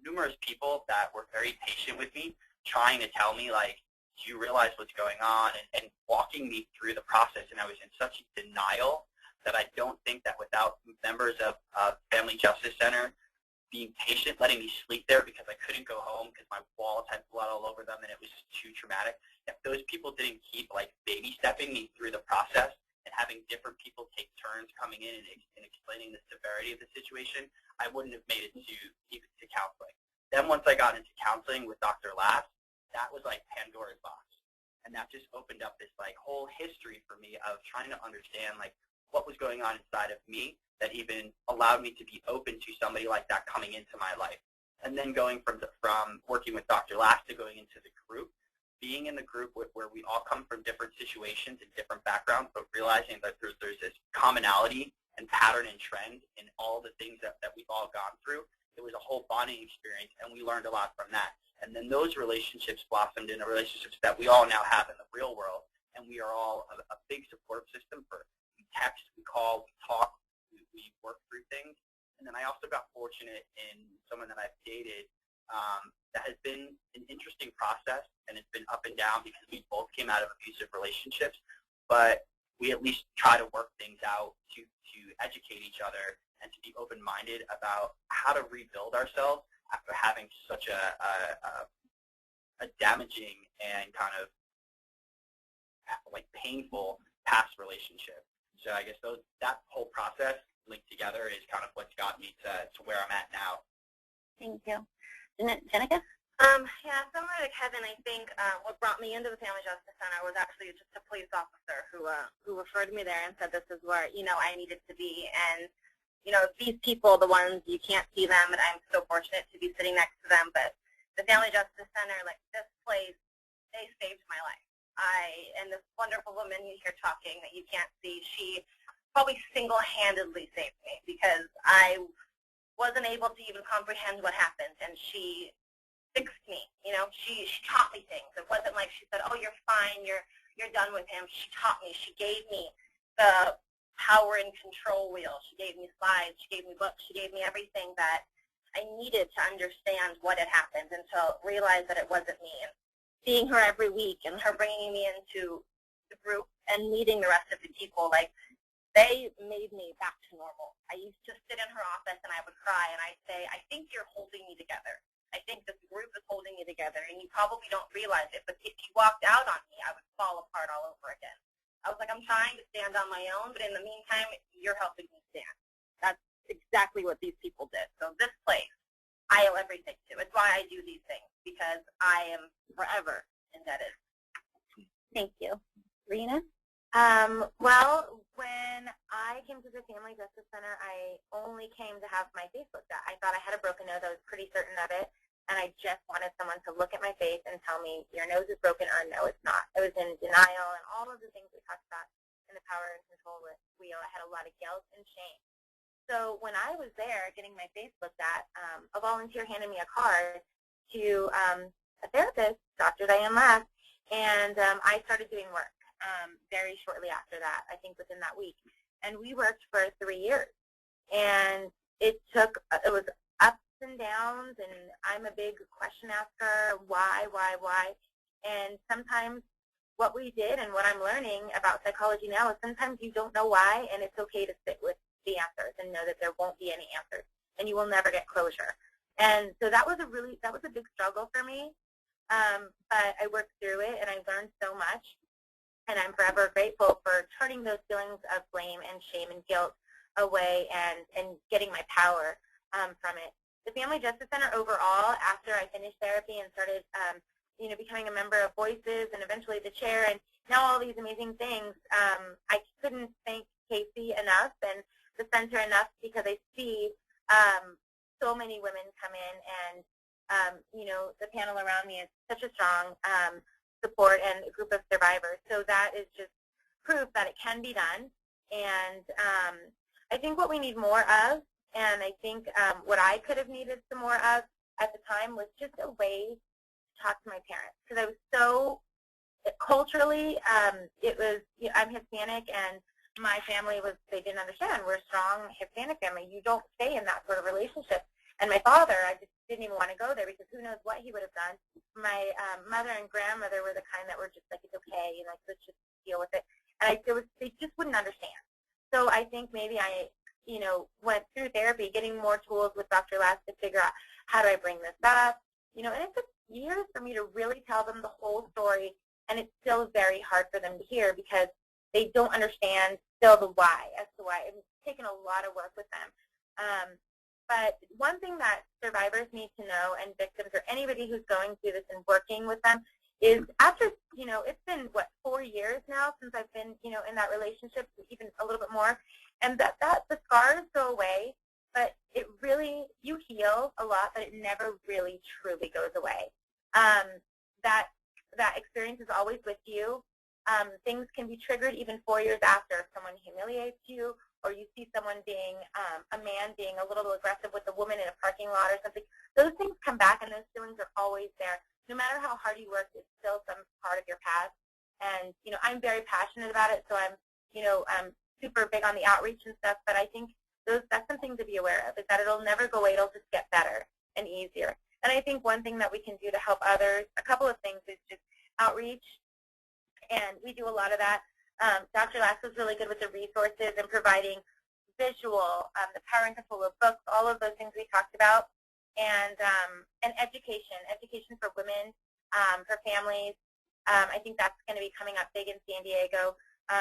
numerous people that were very patient with me, trying to tell me, do you realize what's going on, and walking me through the process. And I was in such denial that I don't think that without members of Family Justice Center being patient, letting me sleep there because I couldn't go home because my walls had blood all over them and it was too traumatic, if those people didn't keep baby stepping me through the process and having different people take turns coming in and explaining the severity of the situation, I wouldn't have made it to counseling. Then once I got into counseling with Dr. Lass, that was like Pandora's box. And that just opened up this whole history for me of trying to understand what was going on inside of me that even allowed me to be open to somebody like that coming into my life. And then going from working with Dr. Lass to going into the group, being in the group where we all come from different situations and different backgrounds, but realizing that there's this commonality and pattern and trend in all the things that we've all gone through. It was a whole bonding experience, and we learned a lot from that. And then those relationships blossomed into relationships that we all now have in the real world, and we are all a big support system for we text, we call, we talk, we work through things. And then I also got fortunate in someone that I've dated that has been an interesting process, and it's been up and down because we both came out of abusive relationships, but we at least try to work things out to educate each other and to be open-minded about how to rebuild ourselves after having such a damaging and kind of painful past relationship. So I guess that whole process linked together is kind of what's got me to where I'm at now. Thank you. Jenica? Yeah, similar to Kevin, I think what brought me into the Family Justice Center was actually just a police officer who referred me there and said this is where, I needed to be. And, these people, the ones, you can't see them, and I'm so fortunate to be sitting next to them, but the Family Justice Center, this place, they saved my life. And this wonderful woman you hear talking that you can't see, she probably single-handedly saved me because I wasn't able to even comprehend what happened, and she fixed me. She taught me things. It wasn't like she said, oh, you're fine, you're done with him. She taught me. She gave me the power and control wheel. She gave me slides, she gave me books, she gave me everything that I needed to understand what had happened and to realize that it wasn't me. And seeing her every week and her bringing me into the group and meeting the rest of the people, like, they made me back to normal. I used to sit in her office and I would cry and I'd say, I think you're holding me together. I think this group is holding me together, and you probably don't realize it, but if you walked out on me, I would fall apart all over again. I was like, I'm trying to stand on my own, but in the meantime, you're helping me stand. That's exactly what these people did. So this place, I owe everything to. It's why I do these things, because I am forever indebted. Thank you. Rena? Well, when I came to the Family Justice Center, I only came to have my face looked at. I thought I had a broken nose. I was pretty certain of it, and I just wanted someone to look at my face and tell me, your nose is broken, or no, it's not. I was in denial, and all of the things we talked about in the power and control wheel. I had a lot of guilt and shame. So when I was there getting my face looked at, a volunteer handed me a card to a therapist, Dr. Diane Lass, and I started doing work. Very shortly after that, I think within that week. And we worked for 3 years. And it was ups and downs, and I'm a big question asker, why? And sometimes what we did and what I'm learning about psychology now is sometimes you don't know why, and it's okay to sit with the answers and know that there won't be any answers, and you will never get closure. And so that was a big struggle for me, but I worked through it, and I learned so much. And I'm forever grateful for turning those feelings of blame and shame and guilt away and getting my power from it. The Family Justice Center overall, after I finished therapy and started becoming a member of Voices and eventually the chair and now all these amazing things, I couldn't thank Casey enough and the center enough, because I see so many women come in, and the panel around me is such a strong support and a group of survivors. So that is just proof that it can be done. And I think what we need more of, and I think what I could have needed some more of at the time, was just a way to talk to my parents. Because I was so, culturally, it was, I'm Hispanic, and my family was, they didn't understand. We're a strong Hispanic family. You don't stay in that sort of relationship. And my father, I just didn't even want to go there, because who knows what he would have done. My mother and grandmother were the kind that were just like, it's okay, let's just deal with it. And they just wouldn't understand. So I think maybe I, went through therapy, getting more tools with Dr. Lass to figure out how do I bring this up. And it took years for me to really tell them the whole story, and it's still very hard for them to hear, because they don't understand still the why, as to why. It's taken a lot of work with them. But one thing that survivors need to know, and victims or anybody who's going through this and working with them, is after, it's been, 4 years now since I've been, in that relationship, even a little bit more, and that the scars go away, but it really, you heal a lot, but it never really truly goes away. That experience is always with you. Things can be triggered even 4 years after. If someone humiliates you, or you see someone being, a man being a little aggressive with a woman in a parking lot or something, those things come back, and those feelings are always there. No matter how hard you work, it's still some part of your past. And, I'm very passionate about it, so I'm super big on the outreach and stuff, but I think that's something to be aware of, is that it'll never go away, it'll just get better and easier. And I think one thing that we can do to help others, a couple of things, is just outreach, and we do a lot of that. Dr. Lass was really good with the resources and providing visual, the power and control of books, all of those things we talked about, and education for women, for families. I think that's going to be coming up big in San Diego,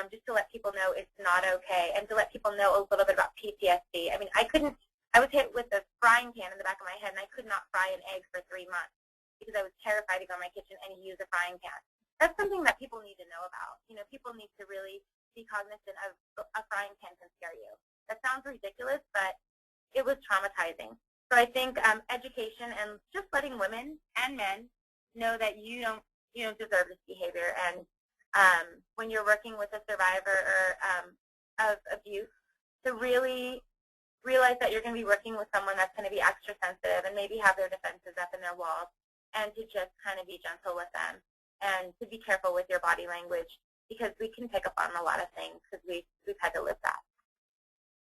just to let people know it's not okay, and to let people know a little bit about PTSD. I mean, I was hit with a frying pan in the back of my head, and I could not fry an egg for 3 months because I was terrified to go in my kitchen and use a frying pan. That's something that people need to know about. People need to really be cognizant of a frying pan can scare you. That sounds ridiculous, but it was traumatizing. So I think education and just letting women and men know that you don't deserve this behavior. And when you're working with a survivor of abuse, to really realize that you're going to be working with someone that's going to be extra sensitive and maybe have their defenses up in their walls, and to just kind of be gentle with them, and to be careful with your body language, because we can pick up on a lot of things because we've had to live that.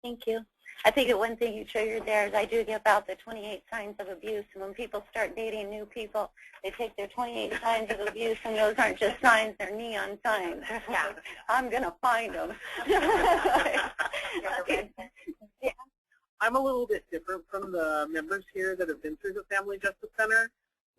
Thank you. I think that one thing you triggered there is I do give out the 28 signs of abuse, and when people start dating new people, they take their 28 signs of abuse, and those aren't just signs, they're neon signs. Yeah. I'm going to find them. Yeah. I'm a little bit different from the members here that have been through the Family Justice Center.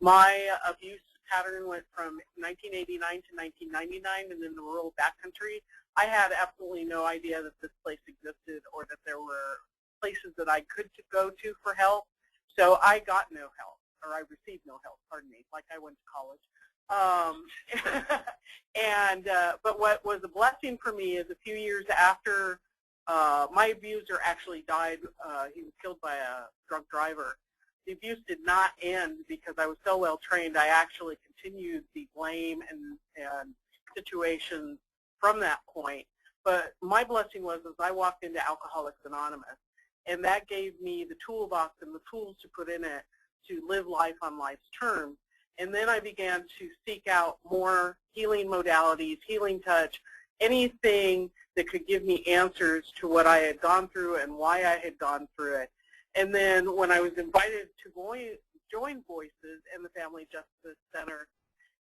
My abuse pattern went from 1989 to 1999 and in the rural backcountry. I had absolutely no idea that this place existed or that there were places that I could go to for help. So I got no help, or I received no help, pardon me, like I went to college. But what was a blessing for me is a few years after my abuser actually died, he was killed by a drunk driver. The abuse did not end because I was so well trained. I actually continued the blame and situations from that point. But my blessing was as I walked into Alcoholics Anonymous, and that gave me the toolbox and the tools to put in it to live life on life's terms. And then I began to seek out more healing modalities, healing touch, anything that could give me answers to what I had gone through and why I had gone through it. And then when I was invited to join Voices in the Family Justice Center,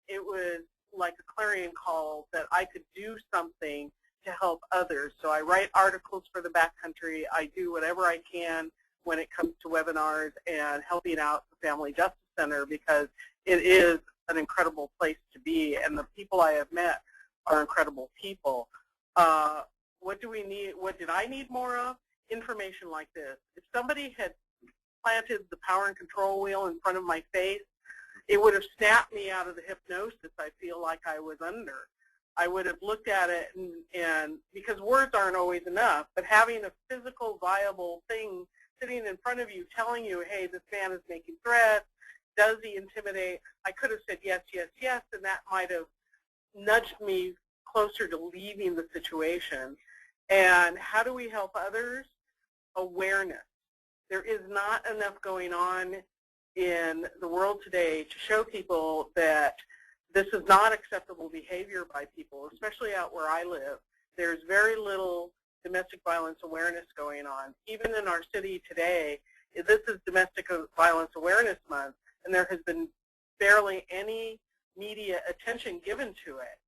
it was like a clarion call that I could do something to help others. So I write articles for the backcountry. I do whatever I can when it comes to webinars and helping out the Family Justice Center because it is an incredible place to be, and the people I have met are incredible people. What do we need? What did I need more of? Information like this. If somebody had planted the power and control wheel in front of my face, it would have snapped me out of the hypnosis I feel like I was under. I would have looked at it, and because words aren't always enough, but having a physical, viable thing sitting in front of you telling you, hey, this man is making threats, does he intimidate? I could have said yes, yes, yes, and that might have nudged me closer to leaving the situation. And how do we help others? Awareness. There is not enough going on in the world today to show people that this is not acceptable behavior by people, especially out where I live. There's very little domestic violence awareness going on. Even in our city today, this is Domestic Violence Awareness Month, and there has been barely any media attention given to it.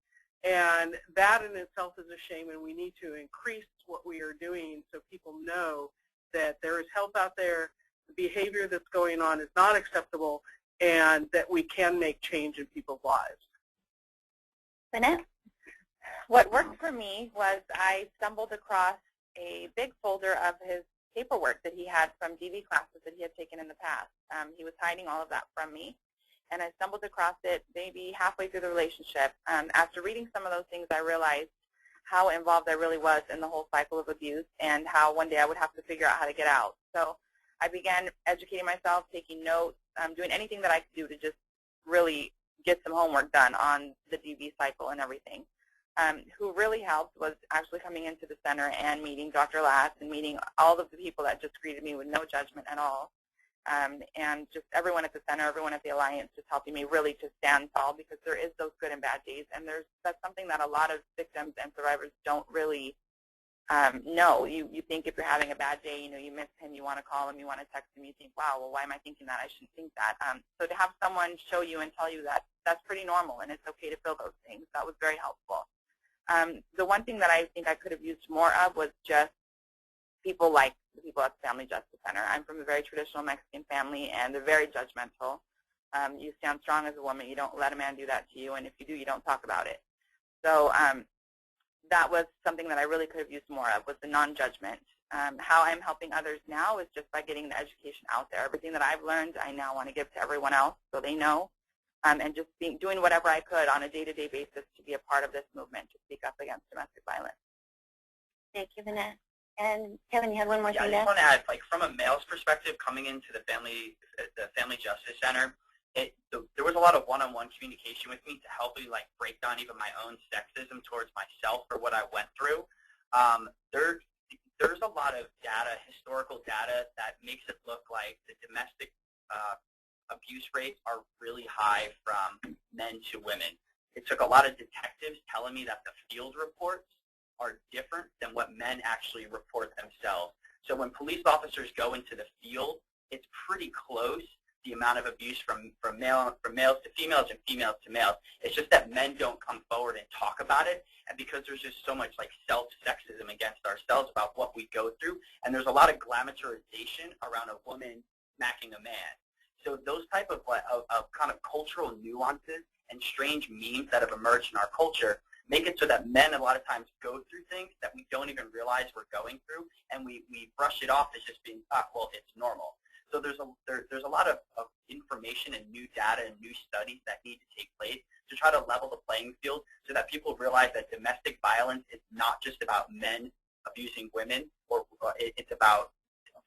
And that in itself is a shame, and we need to increase what we are doing so people know that there is help out there, the behavior that's going on is not acceptable, and that we can make change in people's lives. Lynette? What worked for me was I stumbled across a big folder of his paperwork that he had from DV classes that he had taken in the past. He was hiding all of that from me, and I stumbled across it maybe halfway through the relationship. After reading some of those things, I realized how involved I really was in the whole cycle of abuse and how one day I would have to figure out how to get out. So I began educating myself, taking notes, doing anything that I could do to just really get some homework done on the DV cycle and everything. Who really helped was actually coming into the center and meeting Dr. Lass and meeting all of the people that just greeted me with no judgment at all. And just everyone at the center, everyone at the Alliance just helping me really to stand tall, because there is those good and bad days, and that's something that a lot of victims and survivors don't really know. You think if you're having a bad day, you miss him, you want to call him, you want to text him, you think, wow, well, why am I thinking that? I shouldn't think that. So to have someone show you and tell you that that's pretty normal and it's okay to feel those things, that was very helpful. The one thing that I think I could have used more of was just people like the people at the Family Justice Center. I'm from a very traditional Mexican family, and they're very judgmental. You stand strong as a woman. You don't let a man do that to you, and if you do, you don't talk about it. So that was something that I really could have used more of, was the non-judgment. How I'm helping others now is just by getting the education out there. Everything that I've learned, I now want to give to everyone else so they know, and just doing whatever I could on a day-to-day basis to be a part of this movement to speak up against domestic violence. Thank you, Vanessa. And Kevin, you had one more thing to add? I just want to add, like, from a male's perspective, coming into the Family Justice Center, there was a lot of one-on-one communication with me to help me, like, break down even my own sexism towards myself for what I went through. There's a lot of data, historical data, that makes it look like the domestic abuse rates are really high from men to women. it took a lot of detectives telling me that the field reports are different than what men actually report themselves. So when police officers go into the field, it's pretty close, the amount of abuse from males to females and females to males. It's just that men don't come forward and talk about it, and because there's just so much like self-sexism against ourselves about what we go through, and there's a lot of glamourization around a woman smacking a man. So those type of kind of cultural nuances and strange memes that have emerged in our culture make it so that men a lot of times go through things that we don't even realize we're going through, and we brush it off as just being, well, it's normal. So there's a lot of information and new data and new studies that need to take place to try to level the playing field so that people realize that domestic violence is not just about men abusing women, or it's about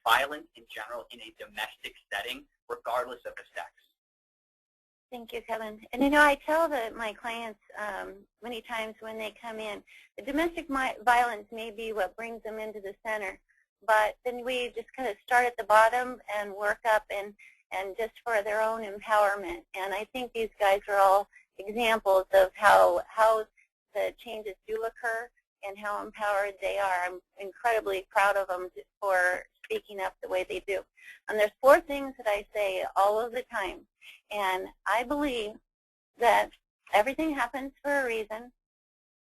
violence in general in a domestic setting, regardless of the sex. Thank you, Kevin. And you know, I tell my clients many times when they come in, the domestic violence may be what brings them into the center, but then we just kind of start at the bottom and work up and just for their own empowerment. And I think these guys are all examples of how the changes do occur and how empowered they are. I'm incredibly proud of them for speaking up the way they do. And there's 4 things that I say all of the time. And I believe that everything happens for a reason.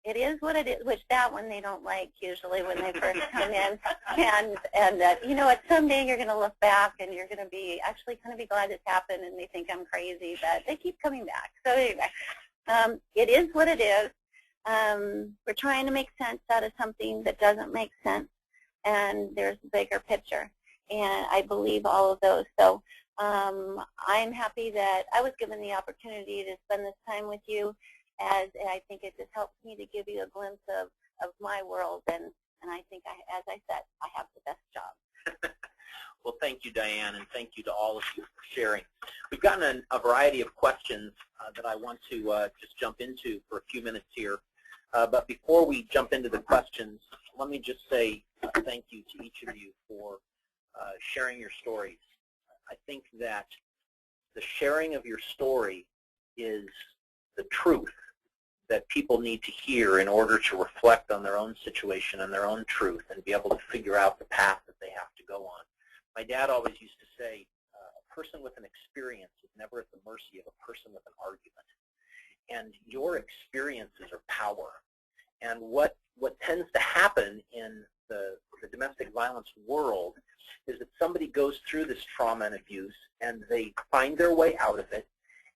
It is what it is, which that one they don't like usually when they first come in. And that, you know what, someday you're going to look back and you're going to be actually kind of be glad this happened and they think I'm crazy, but they keep coming back. So anyway, it is what it is. We're trying to make sense out of something that doesn't make sense, and there's a bigger picture. And I believe all of those. So I'm happy that I was given the opportunity to spend this time with you, as I think it just helps me to give you a glimpse of my world. And I think, as I said, I have the best job. Well, thank you, Diane, and thank you to all of you for sharing. We've gotten a variety of questions that I want to just jump into for a few minutes here. But before we jump into the questions, let me just say thank you to each of you for sharing your stories. I think that the sharing of your story is the truth that people need to hear in order to reflect on their own situation and their own truth and be able to figure out the path that they have to go on. My dad always used to say, a person with an experience is never at the mercy of a person with an argument. And your experiences are power. And what tends to happen in the domestic violence world is that somebody goes through this trauma and abuse and they find their way out of it,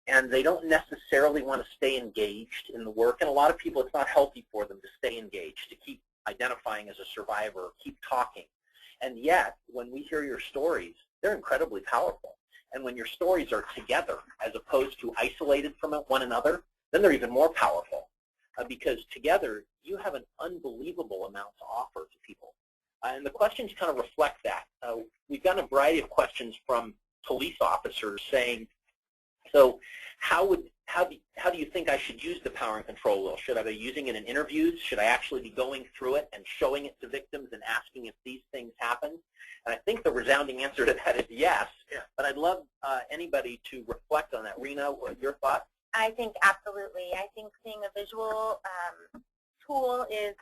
and they don't necessarily want to stay engaged in the work. And a lot of people, it's not healthy for them to stay engaged, to keep identifying as a survivor, keep talking. And yet, when we hear your stories, they're incredibly powerful. And when your stories are together as opposed to isolated from one another, then they're even more powerful. Because together, you have an unbelievable amount to offer to people. And the questions kind of reflect that. We've gotten a variety of questions from police officers saying, so how do you think I should use the power and control wheel? Should I be using it in interviews? Should I actually be going through it and showing it to victims and asking if these things happen? And I think the resounding answer to that is yes. Yeah. But I'd love anybody to reflect on that. Rena, your thoughts? I think absolutely. I think seeing a visual tool is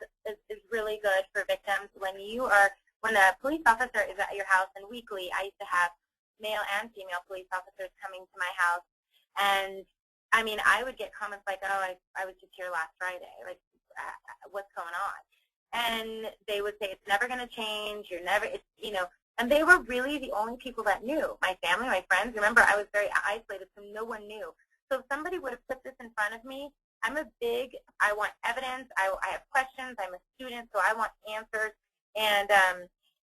really good for victims. When a police officer is at your house, and weekly I used to have male and female police officers coming to my house, and I mean, I would get comments like, oh, I was just here last Friday, like, what's going on? And they would say, it's never going to change, you know, and they were really the only people that knew. My family, my friends, remember, I was very isolated, so no one knew. So if somebody would have put this in front of me, I want evidence, I have questions, I'm a student, so I want answers. And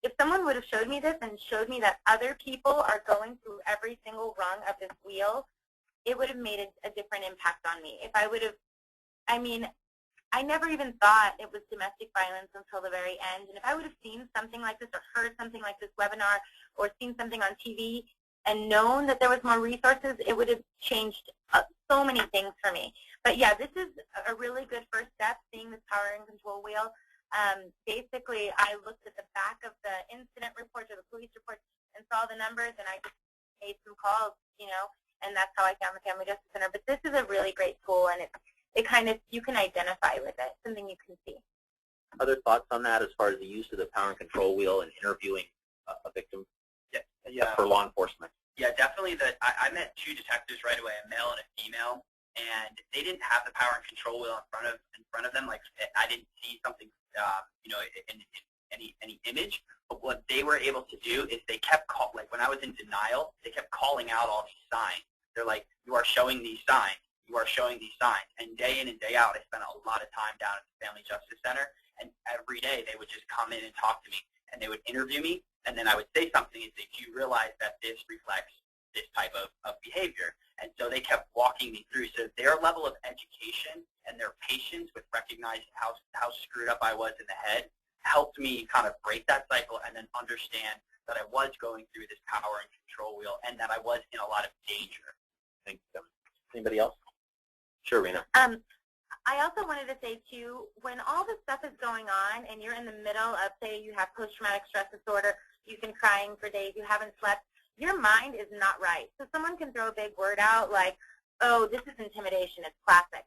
if someone would have showed me this and showed me that other people are going through every single rung of this wheel, it would have made a different impact on me. If I would have, I mean, I never even thought it was domestic violence until the very end. And if I would have seen something like this or heard something like this webinar or seen something on TV and known that there was more resources, it would have changed so many things for me. But yeah, this is a really good first step, seeing this power and control wheel. Basically, I looked at the back of the incident report or the police report and saw the numbers, and I just made some calls, you know, and that's how I found the Family Justice Center. But this is a really great tool, and it kind of, you can identify with it, something you can see. Other thoughts on that as far as the use of the power and control wheel and interviewing a victim for law enforcement? Yeah, definitely. I met two detectives right away, a male and a female, and they didn't have the power and control wheel in front of them. Like, I didn't see something, in any image. But what they were able to do is they kept like when I was in denial, they kept calling out all these signs. They're like, "You are showing these signs. You are showing these signs." And day in and day out, I spent a lot of time down at the Family Justice Center, and every day they would just come in and talk to me, and they would interview me, and then I would say something and say, "Do you realize that this reflects this type of behavior?" And so they kept walking me through. So their level of education and their patience with recognizing how screwed up I was in the head helped me kind of break that cycle and then understand that I was going through this power and control wheel and that I was in a lot of danger. Thanks, Kevin. Anybody else? Sure, Rena. I also wanted to say, too, when all this stuff is going on and you're in the middle of, say, you have post-traumatic stress disorder, you've been crying for days, you haven't slept, your mind is not right. So someone can throw a big word out like, "Oh, this is intimidation, it's classic."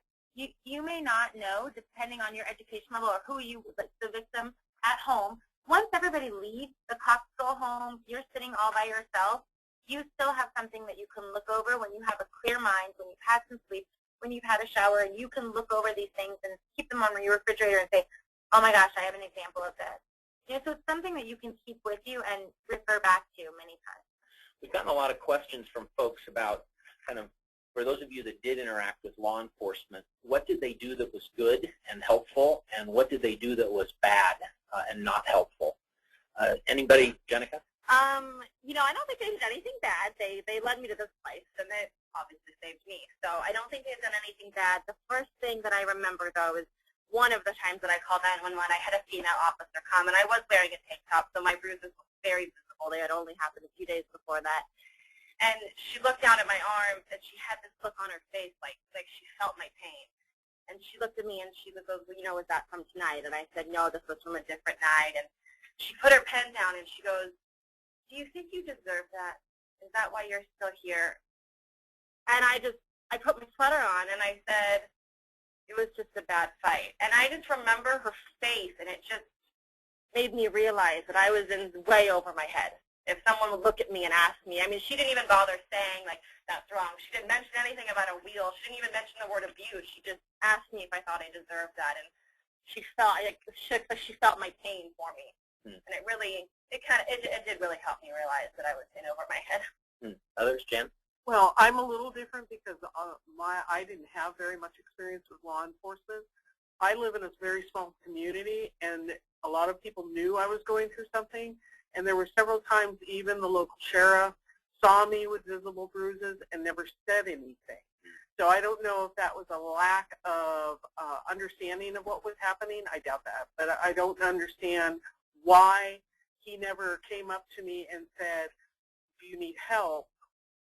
You may not know, depending on your education level or who you, like the victim at home. Once everybody leaves, the cops go home, you're sitting all by yourself, you still have something that you can look over when you have a clear mind, when you've had some sleep, when you've had a shower, and you can look over these things and keep them on your refrigerator and say, "Oh my gosh, I have an example of this." So it's something that you can keep with you and refer back to many times. We've gotten a lot of questions from folks about kind of, for those of you that did interact with law enforcement, what did they do that was good and helpful, and what did they do that was bad and not helpful? Anybody, Jenica? I don't think they did anything bad. They led me to this place, and it obviously saved me. So I don't think they've done anything bad. The first thing that I remember, though, is one of the times that I called 911, I had a female officer come, and I was wearing a tank top, so my bruises were very visible. They had only happened a few days before that. And she looked down at my arm, and she had this look on her face like she felt my pain. And she looked at me, and she goes, "Well, is that from tonight?" And I said, "No, this was from a different night." And she put her pen down, and she goes, "Do you think you deserve that? Is that why you're still here?" And I put my sweater on, and I said, "It was just a bad fight." And I just remember her face, and it just made me realize that I was in way over my head. If someone would look at me and ask me, I mean, she didn't even bother saying, like, "That's wrong." She didn't mention anything about a wheel. She didn't even mention the word abuse. She just asked me if I thought I deserved that, and she felt my pain for me. And it really, it did really help me realize that I was in over my head. Others, Jen? Well, I'm a little different because I didn't have very much experience with law enforcement. I live in a very small community, and a lot of people knew I was going through something. And there were several times even the local sheriff saw me with visible bruises and never said anything. So I don't know if that was a lack of understanding of what was happening. I doubt that. But I don't understand why he never came up to me and said, "Do you need help?"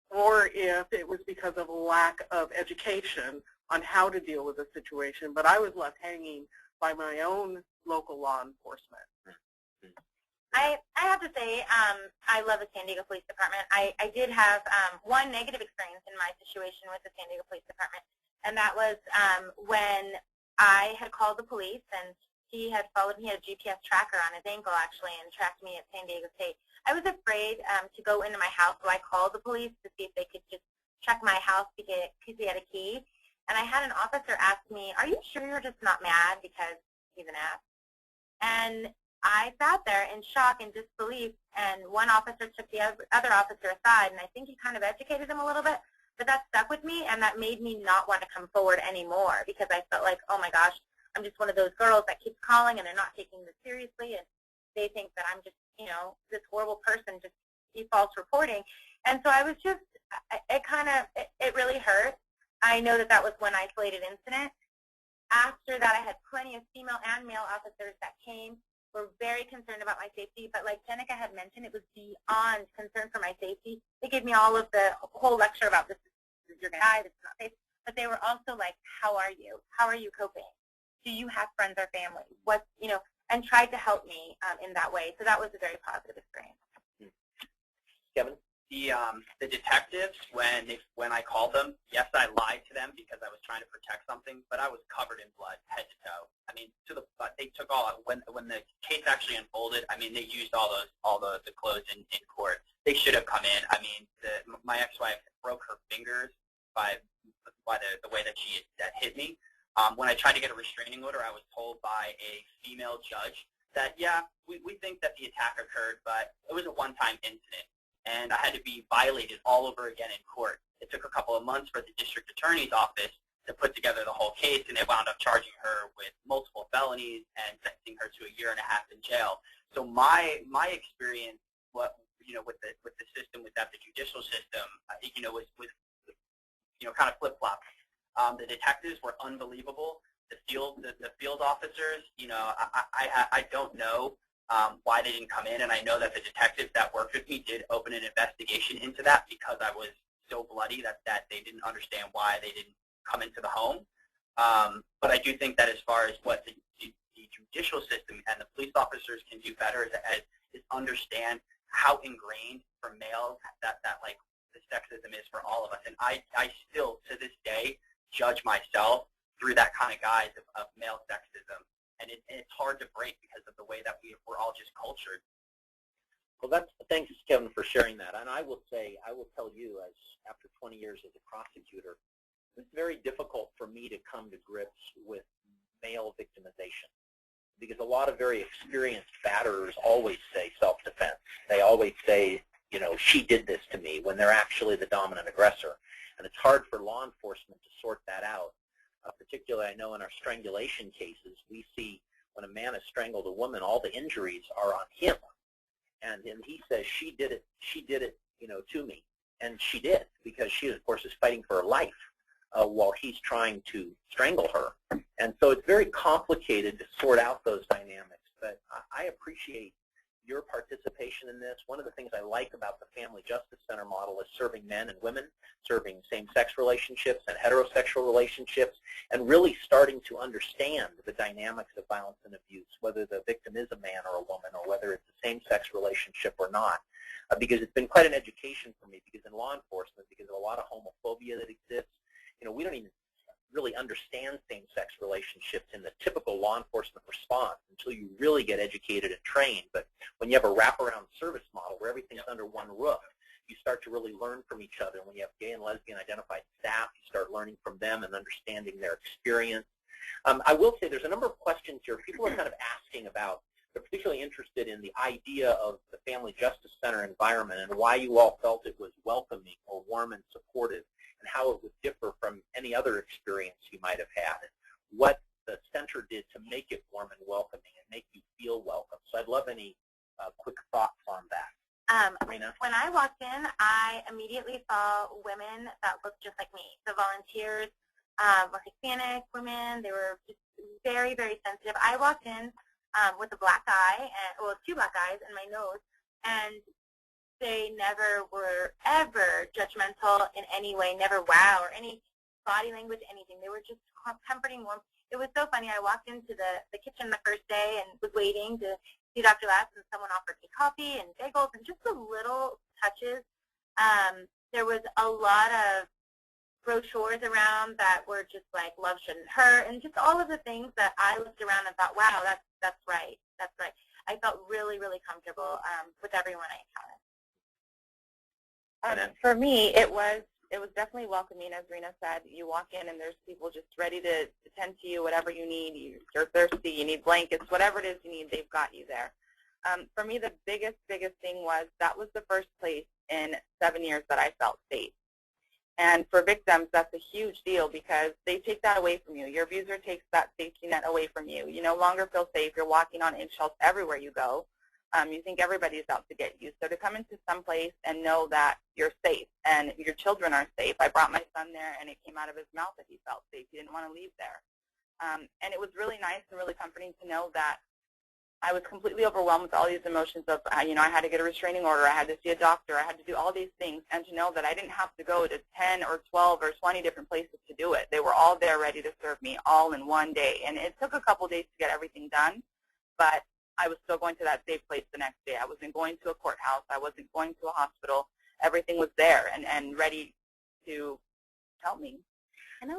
Or if it was because of a lack of education on how to deal with the situation. But I was left hanging by my own local law enforcement. I have to say, I love the San Diego Police Department. I did have one negative experience in my situation with the San Diego Police Department, and that was when I had called the police, and he had followed me, he had a GPS tracker on his ankle, actually, and tracked me at San Diego State. I was afraid to go into my house, so I called the police to see if they could just check my house because he had a key. And I had an officer ask me, "Are you sure you're just not mad?" because he's an ass. And I sat there in shock and disbelief, and one officer took the other officer aside, and I think he kind of educated him a little bit, but that stuck with me, and that made me not want to come forward anymore because I felt like, oh my gosh, I'm just one of those girls that keeps calling and they're not taking this seriously, and they think that I'm just, this horrible person just false reporting. And so I was just, it really hurt. I know that that was one isolated incident. After that, I had plenty of female and male officers that came, were very concerned about my safety, but like Jenica had mentioned, it was beyond concern for my safety. They gave me all of the whole lecture about this is your guy, this is not safe, but they were also like, how are you? How are you coping? Do you have friends or family? What, and tried to help me in that way. So that was a very positive experience. Kevin? The detectives, when I called them, yes, I lied to them because I was trying to protect something, but I was covered in blood, head to toe. I mean, they took all when the case actually unfolded. I mean, they used all the clothes in court. They should have come in. I mean, my ex-wife broke her fingers by the way that she hit me. When I tried to get a restraining order, I was told by a female judge that, yeah, we think that the attack occurred, but it was a one-time incident. And I had to be violated all over again in court. It took a couple of months for the district attorney's office to put together the whole case, and they wound up charging her with multiple felonies and sentencing her to 1.5 years in jail. So my experience, with the system, with the judicial system, was kind of flip-flop. The detectives were unbelievable. The field officers, I don't know why they didn't come in, and I know that the detectives that worked with me did open an investigation into that because I was so bloody that they didn't understand why they didn't come into the home. But I do think that as far as what the judicial system and the police officers can do better is understand how ingrained for males that like the sexism is for all of us. And I still, to this day, judge myself through that kind of guise of male sexism. And it's hard to break because of the way that we're all just cultured. Well, thanks, Kevin, for sharing that. And I will tell you, as after 20 years as a prosecutor, it's very difficult for me to come to grips with male victimization because a lot of very experienced batterers always say self-defense. They always say, she did this to me, when they're actually the dominant aggressor. And it's hard for law enforcement to sort that out. Particularly, I know in our strangulation cases, we see when a man has strangled a woman, all the injuries are on him. And he says, she did it, to me. And she did, because she, of course, is fighting for her life while he's trying to strangle her. And so it's very complicated to sort out those dynamics. But I appreciate your participation in this. One of the things I like about the Family Justice Center model is serving men and women, serving same-sex relationships and heterosexual relationships, and really starting to understand the dynamics of violence and abuse, whether the victim is a man or a woman, or whether it's a same-sex relationship or not. Because it's been quite an education for me, because in law enforcement, because of a lot of homophobia that exists, we don't even really understand same-sex relationships in the typical law enforcement response until you really get educated and trained. But when you have a wraparound service model where everything's under one roof, you start to really learn from each other. When you have gay and lesbian identified staff, you start learning from them and understanding their experience. I will say there's a number of questions here. People are kind of asking about, they're particularly interested in the idea of the Family Justice Center environment and why you all felt it was welcoming or warm and supportive, and how it would differ from any other experience you might have had, and what the center did to make it warm and welcoming and make you feel welcome. So I'd love any quick thoughts on that. When I walked in, I immediately saw women that looked just like me. The volunteers were Hispanic women. They were just very, very sensitive. I walked in with a black eye, two black eyes in my nose, and they never were ever judgmental in any way, never wow, or any body language, anything. They were just comforting, warm. It was so funny. I walked into the kitchen the first day and was waiting to see Dr. Lass, and someone offered me coffee and bagels and just the little touches. There was a lot of brochures around that were just like love shouldn't hurt, and just all of the things that I looked around and thought, wow, that's right. That's right. I felt really, really comfortable with everyone I encountered. For me, it was definitely welcoming. As Rena said, you walk in and there's people just ready to tend to you, whatever you need. You're thirsty, you need blankets, whatever it is you need, they've got you there. For me, the biggest thing was that was the first place in 7 years that I felt safe. And for victims, that's a huge deal because they take that away from you. Your abuser takes that safety net away from you. You no longer feel safe. You're walking on eggshells everywhere you go. You think everybody's out to get you. So to come into some place and know that you're safe and your children are safe. I brought my son there, and it came out of his mouth that he felt safe. He didn't want to leave there. And it was really nice and really comforting to know that I was completely overwhelmed with all these emotions of, I had to get a restraining order. I had to see a doctor. I had to do all these things. And to know that I didn't have to go to 10 or 12 or 20 different places to do it. They were all there ready to serve me all in one day. And it took a couple days to get everything done, but I was still going to that safe place the next day. I wasn't going to a courthouse. I wasn't going to a hospital. everything was there and ready to help me. And I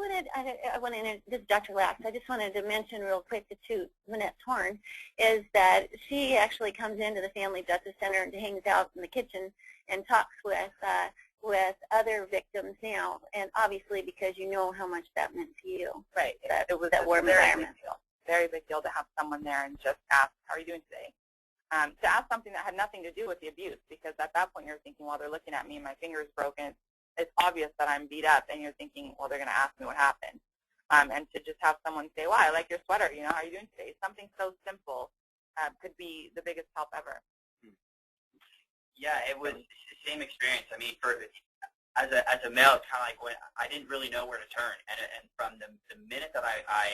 wanted, this is Dr. Lass, I just wanted to mention real quick to toot Manette's horn, is that she actually comes into the Family Justice Center and hangs out in the kitchen and talks with other victims now, and obviously because you know how much that meant to you. Right. It was that warm environment. Very big deal to have someone there and just ask, how are you doing today? To ask something that had nothing to do with the abuse, because at that point you're thinking, well, they're looking at me and my finger is broken. It's obvious that I'm beat up, and you're thinking, well, they're going to ask me what happened. And to just have someone say, wow, I like your sweater, you know, how are you doing today? Something so simple could be the biggest help ever. Yeah, it was the same experience. I mean, as a male, it's kind of like when I didn't really know where to turn. And from the minute that I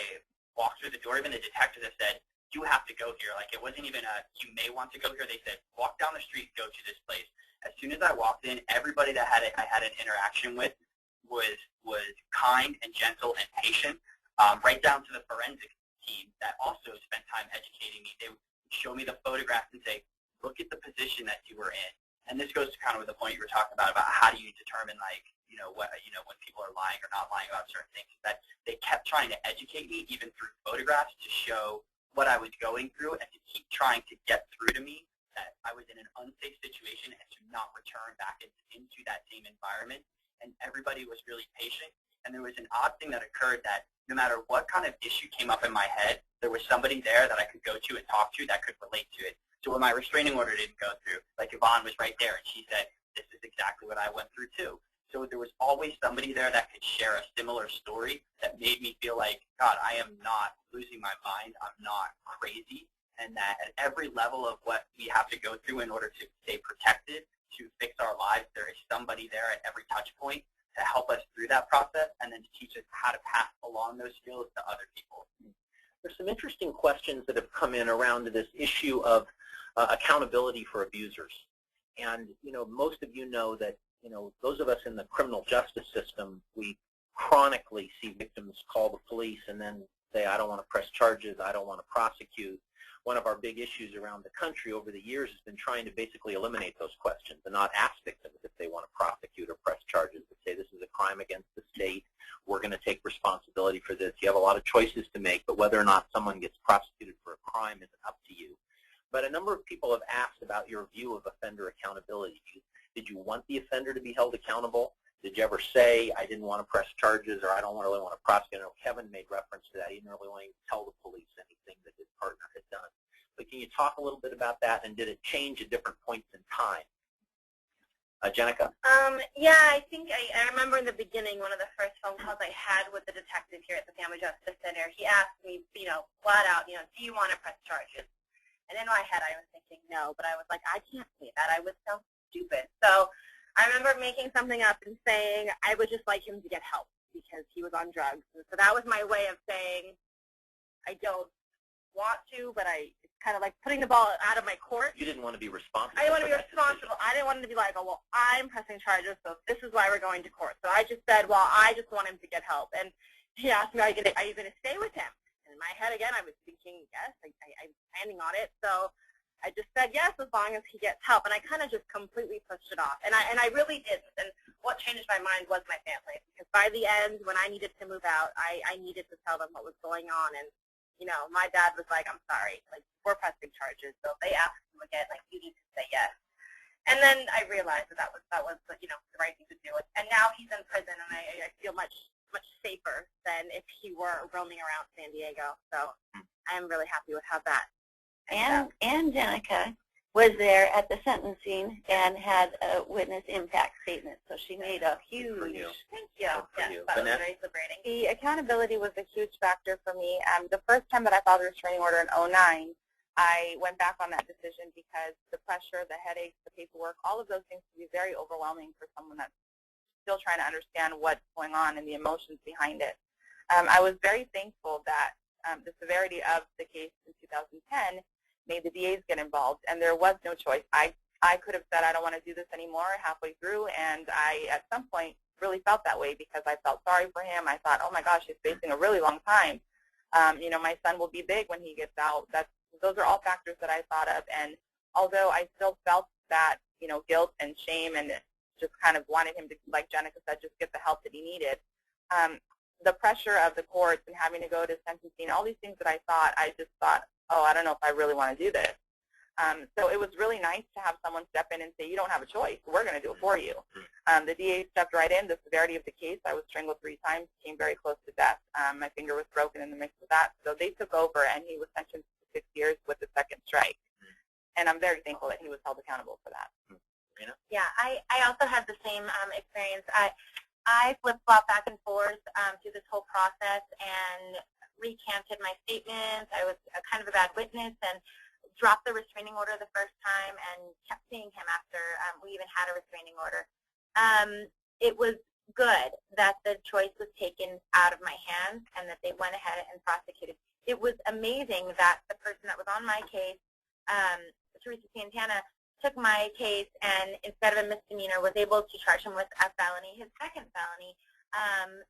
walked through the door, even the detective that said, you have to go here. Like, it wasn't even a, you may want to go here. They said, walk down the street, go to this place. As soon as I walked in, everybody that I had an interaction with was kind and gentle and patient, right down to the forensic team that also spent time educating me. They would show me the photographs and say, look at the position that you were in. And this goes to kind of the point you were talking about how do you determine, like, when people are lying or not lying about certain things. That they kept trying to educate me, even through photographs, to show what I was going through and to keep trying to get through to me that I was in an unsafe situation and to not return back into that same environment. And everybody was really patient. And there was an odd thing that occurred, that no matter what kind of issue came up in my head, there was somebody there that I could go to and talk to that could relate to it. So when my restraining order didn't go through, like, Yvonne was right there and she said, this is exactly what I went through too. So there was always somebody there that could share a similar story that made me feel like, God, I am not losing my mind, I'm not crazy, and that at every level of what we have to go through in order to stay protected, to fix our lives, there is somebody there at every touch point to help us through that process and then to teach us how to pass along those skills to other people. There's some interesting questions that have come in around this issue of accountability for abusers. And, most of you know that, those of us in the criminal justice system, we chronically see victims call the police and then say, I don't want to press charges, I don't want to prosecute. One of our big issues around the country over the years has been trying to basically eliminate those questions and not ask victims if they want to prosecute or press charges, but say this is a crime against the state, we're going to take responsibility for this. You have a lot of choices to make, but whether or not someone gets prosecuted for a crime isn't up to you. But a number of people have asked about your view of offender accountability. Did you want the offender to be held accountable? Did you ever say, I didn't want to press charges, or I don't really want to prosecute? I know Kevin made reference to that. He didn't really want to tell the police anything that his partner had done. But can you talk a little bit about that, and did it change at different points in time? Jenica? Yeah, I think I remember in the beginning, one of the first phone calls I had with the detective here at the Family Justice Center, he asked me, flat out, do you want to press charges? And in my head, I was thinking no, but I was like, I can't say that. I would sound stupid. So I remember making something up and saying I would just like him to get help because he was on drugs. And so that was my way of saying I don't want to, but it's kind of like putting the ball out of my court. You didn't want to be responsible. I didn't want to be responsible. I didn't want to be like, oh, well, I'm pressing charges, so this is why we're going to court. So I just said, well, I just want him to get help. And he asked me, are you going to stay with him? And in my head, again, I was thinking, yes, I'm planning on it. So I just said yes, as long as he gets help. And I kind of just completely pushed it off. And I really didn't. And what changed my mind was my family. Because by the end, when I needed to move out, I needed to tell them what was going on. And my dad was like, I'm sorry, like, we're pressing charges. So they asked him again, like, you need to say yes. And then I realized that was the right thing to do. And now he's in prison, and I feel much safer than if he were roaming around San Diego. So I'm really happy with how that ended up. And Jenica was there at the sentencing and had a witness impact statement. So she made a huge, thank you. Yeah, that was very liberating. The accountability was a huge factor for me. The first time that I filed a restraining order in 2009, I went back on that decision because the pressure, the headaches, the paperwork, all of those things can be very overwhelming for someone that's still trying to understand what's going on and the emotions behind it. I was very thankful that the severity of the case in 2010 made the DAs get involved, and there was no choice. I could have said I don't want to do this anymore halfway through, and I, at some point, really felt that way because I felt sorry for him. I thought, oh my gosh, he's facing a really long time. My son will be big when he gets out. Those are all factors that I thought of, and although I still felt that, guilt and shame and just kind of wanted him to, like Jenica said, just get the help that he needed. The pressure of the courts and having to go to sentencing, all these things that I just thought, oh, I don't know if I really want to do this. So it was really nice to have someone step in and say, you don't have a choice. We're going to do it for you. The DA stepped right in. The severity of the case, I was strangled 3 times, came very close to death. My finger was broken in the midst of that. So they took over, and he was sentenced to 6 years with the second strike. And I'm very thankful that he was held accountable for that. Yeah, I also had the same experience. I flip-flopped back and forth through this whole process and recanted my statements. I was kind of a bad witness and dropped the restraining order the first time and kept seeing him after we even had a restraining order. It was good that the choice was taken out of my hands and that they went ahead and prosecuted. It was amazing that the person that was on my case, Teresa Santana, took my case and instead of a misdemeanor was able to charge him with a felony, his second felony,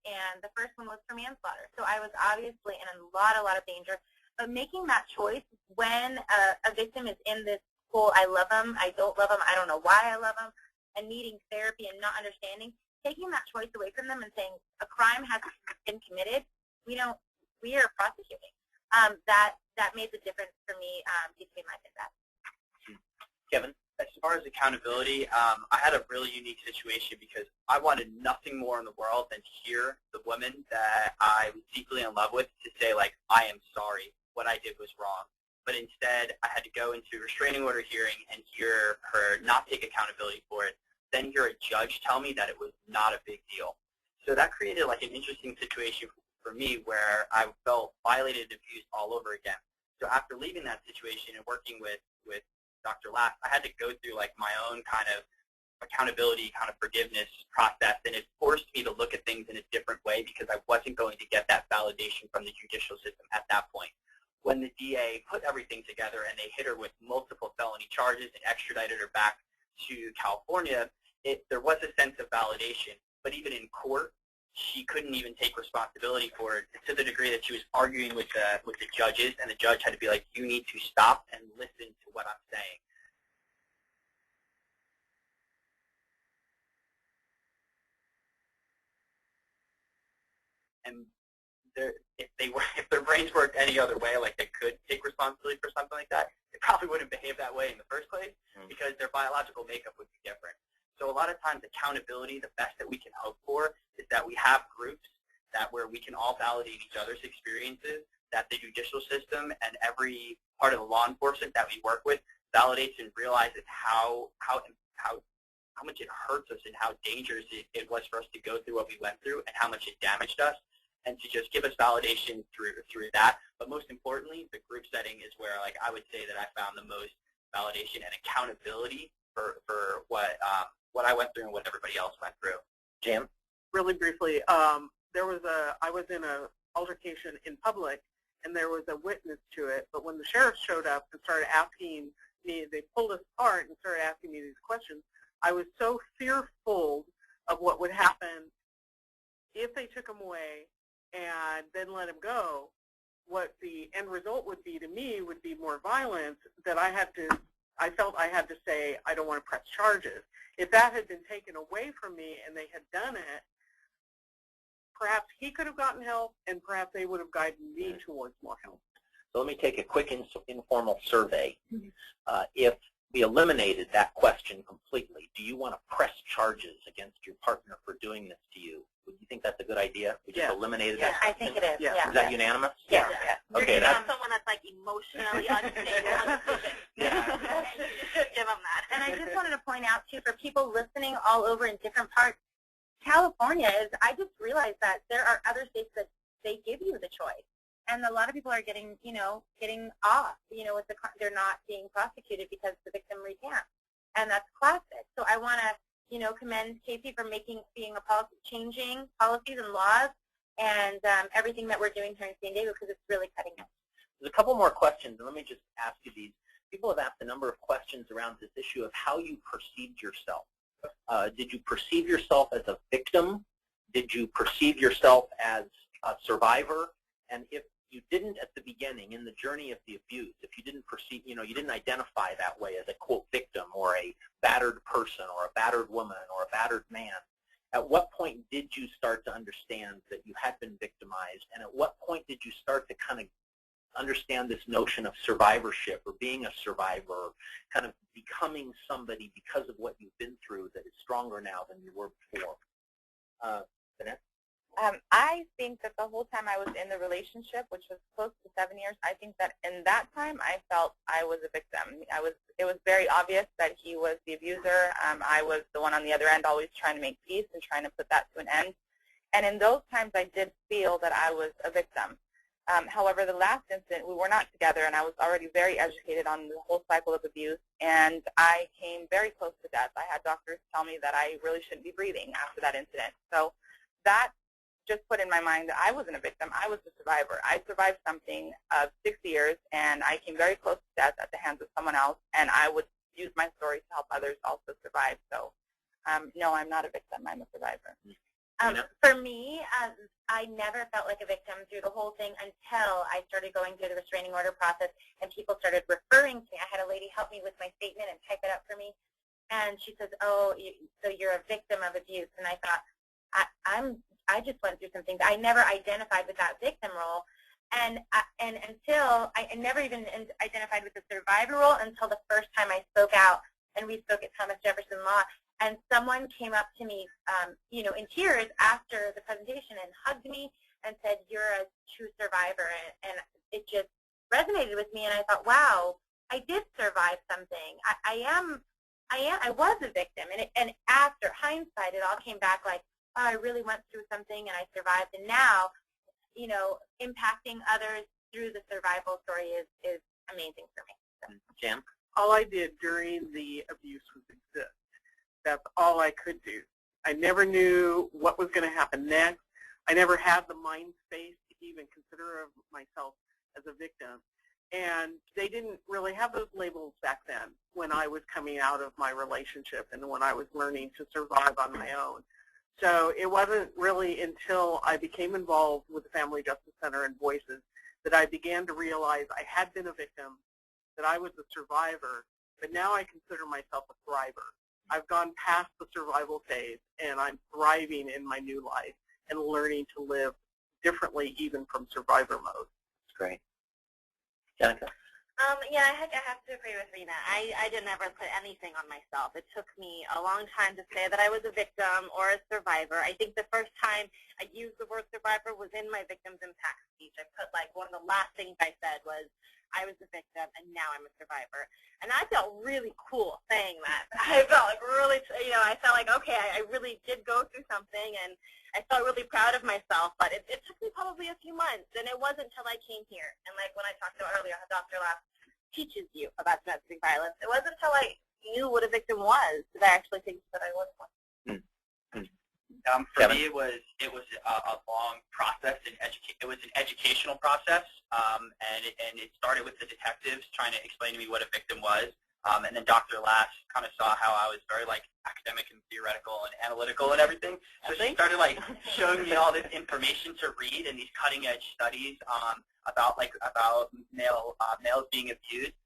and the first one was for manslaughter. So I was obviously in a lot of danger. But making that choice when a victim is in this whole I love him, I don't love him, I don't know why I love him, and needing therapy and not understanding, taking that choice away from them and saying a crime has been committed, we are prosecuting. That made the difference for me between life and death. Kevin? As far as accountability, I had a really unique situation because I wanted nothing more in the world than to hear the woman that I was deeply in love with to say, like, I am sorry, what I did was wrong. But instead, I had to go into a restraining order hearing and hear her not take accountability for it, then hear a judge tell me that it was not a big deal. So that created like an interesting situation for me where I felt violated and abused all over again. So after leaving that situation and working with Dr. Lass, I had to go through like my own kind of accountability, kind of forgiveness process, and it forced me to look at things in a different way because I wasn't going to get that validation from the judicial system at that point. When the DA put everything together and they hit her with multiple felony charges and extradited her back to California, there was a sense of validation, but even in court, she couldn't even take responsibility for it to the degree that she was arguing with the judges, and the judge had to be like, you need to stop and listen to what I'm saying. And if their brains worked any other way, like they could take responsibility for something like that, they probably wouldn't behave that way in the first place because their biological makeup would be different. So a lot of times accountability, the best that we can hope for is that we have groups where we can all validate each other's experiences, that the judicial system and every part of the law enforcement that we work with validates and realizes how much it hurts us and how dangerous it was for us to go through what we went through and how much it damaged us, and to just give us validation through that. But most importantly, the group setting is where, like, I would say that I found the most validation and accountability for what I went through and what everybody else went through. Jim? Really briefly, I was in an altercation in public, and there was a witness to it, but when the sheriff showed up and started asking me, they pulled us apart and started asking me these questions, I was so fearful of what would happen if they took him away and then let him go. What the end result would be to me would be more violence, that I felt I had to say, I don't want to press charges. If that had been taken away from me and they had done it, perhaps he could have gotten help, and perhaps they would have guided me towards more help. So let me take a quick informal survey. If we eliminated that question completely, do you want to press charges against your partner for doing this to you? Would you think that's a good idea? We just eliminated that I think it is. Yeah. Is that unanimous? Yeah. Okay. You're someone that's like emotionally unstable. Give them that. And I just wanted to point out, too, for people listening all over in different parts, California is, I just realized that there are other states that they give you the choice. And a lot of people are getting off, they're not being prosecuted because the victim recants. And that's classic. So I want to, commend Casey for changing policies and laws and everything that we're doing here in San Diego, because it's really cutting edge. There's a couple more questions, and let me just ask you these. People have asked a number of questions around this issue of how you perceived yourself. Did you perceive yourself as a victim? Did you perceive yourself as a survivor? And if you didn't at the beginning, in the journey of the abuse, if you didn't perceive, you didn't identify that way as a, quote, victim or a battered person or a battered woman or a battered man, at what point did you start to understand that you had been victimized, and at what point did you start to kind of understand this notion of survivorship or being a survivor, kind of becoming somebody because of what you've been through that is stronger now than you were before? Vanessa? I think that the whole time I was in the relationship, which was close to 7 years, I think that in that time I felt I was a victim. It was very obvious that he was the abuser. I was the one on the other end always trying to make peace and trying to put that to an end. And in those times I did feel that I was a victim. However, the last incident, we were not together, and I was already very educated on the whole cycle of abuse, and I came very close to death. I had doctors tell me that I really shouldn't be breathing after that incident. So that just put in my mind that I wasn't a victim. I was a survivor. I survived something of 6 years, and I came very close to death at the hands of someone else, and I would use my story to help others also survive. So, no, I'm not a victim. I'm a survivor. For me, I never felt like a victim through the whole thing until I started going through the restraining order process and people started referring to me. I had a lady help me with my statement and type it up for me, and she says, "Oh, so you're a victim of abuse." And I thought, I just went through some things. I never identified with that victim role, and until I never even identified with the survivor role until the first time I spoke out, and we spoke at Thomas Jefferson Law. And someone came up to me, in tears after the presentation and hugged me and said, "You're a true survivor." And it just resonated with me. And I thought, wow, I did survive something. I was a victim. And after hindsight, it all came back like, oh, I really went through something and I survived. And now, impacting others through the survival story is amazing for me. So. Jim? All I did during the abuse was exist. That's all I could do. I never knew what was going to happen next. I never had the mind space to even consider myself as a victim. And they didn't really have those labels back then when I was coming out of my relationship and when I was learning to survive on my own. So it wasn't really until I became involved with the Family Justice Center and Voices that I began to realize I had been a victim, that I was a survivor, but now I consider myself a thriver. I've gone past the survival phase, and I'm thriving in my new life and learning to live differently even from survivor mode. That's great. Jenica? Yeah, I have to agree with Rena. I didn't ever put anything on myself. It took me a long time to say that I was a victim or a survivor. I think the first time I used the word survivor was in my victim's impact speech. I put, like, one of the last things I said was, I was a victim and now I'm a survivor. And I felt really cool saying that. I felt like really, I felt like, okay, I really did go through something, and I felt really proud of myself. But it took me probably a few months, and it wasn't until I came here. And like when I talked about earlier, how Dr. Lass teaches you about domestic violence, it wasn't until I knew what a victim was that I actually think that I was one. For me, it was a long process. It was an educational process, and it started with the detectives trying to explain to me what a victim was, and then Dr. Lass kind of saw how I was very academic and theoretical and analytical and everything. So she started showing me all this information to read and these cutting edge studies about males being abused.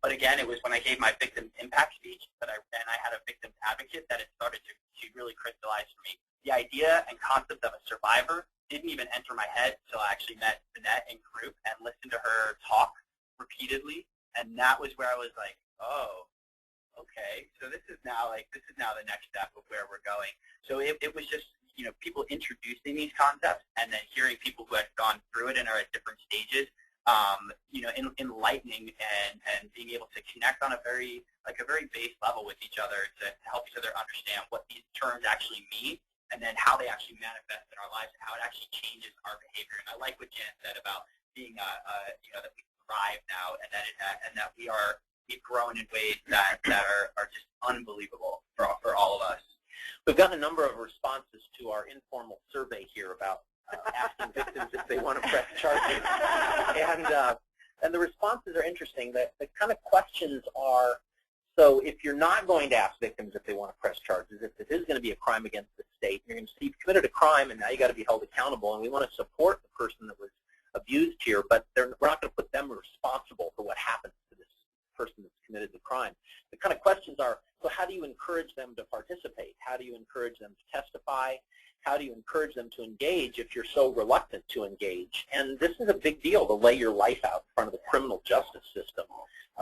But again, it was when I gave my victim's impact speech and I had a victim's advocate that it started to really crystallize for me. The idea and concept of a survivor didn't even enter my head until I actually met Vanette in group and listened to her talk repeatedly, and that was where I was like, oh, okay, so this is now the next step of where we're going. So it was just people introducing these concepts and then hearing people who had gone through it and are at different stages. Enlightening and being able to connect on a very base level with each other to help each other understand what these terms actually mean and then how they actually manifest in our lives and how it actually changes our behavior. And I like what Jan said about being that we thrive now and that we've grown in ways that are just unbelievable for all of us. We've gotten a number of responses to our informal survey here about asking victims if they want to press charges. And the responses are interesting. The kind of questions are, so if you're not going to ask victims if they want to press charges, if this is going to be a crime against the state, you're going to see you've committed a crime and now you've got to be held accountable, and we want to support the person that was abused here, but we're not going to put them responsible for what happens to this person that's committed the crime. The kind of questions are, so how do you encourage them to participate? How do you encourage them to testify? How do you encourage them to engage if you're so reluctant to engage? And this is a big deal, to lay your life out in front of the criminal justice system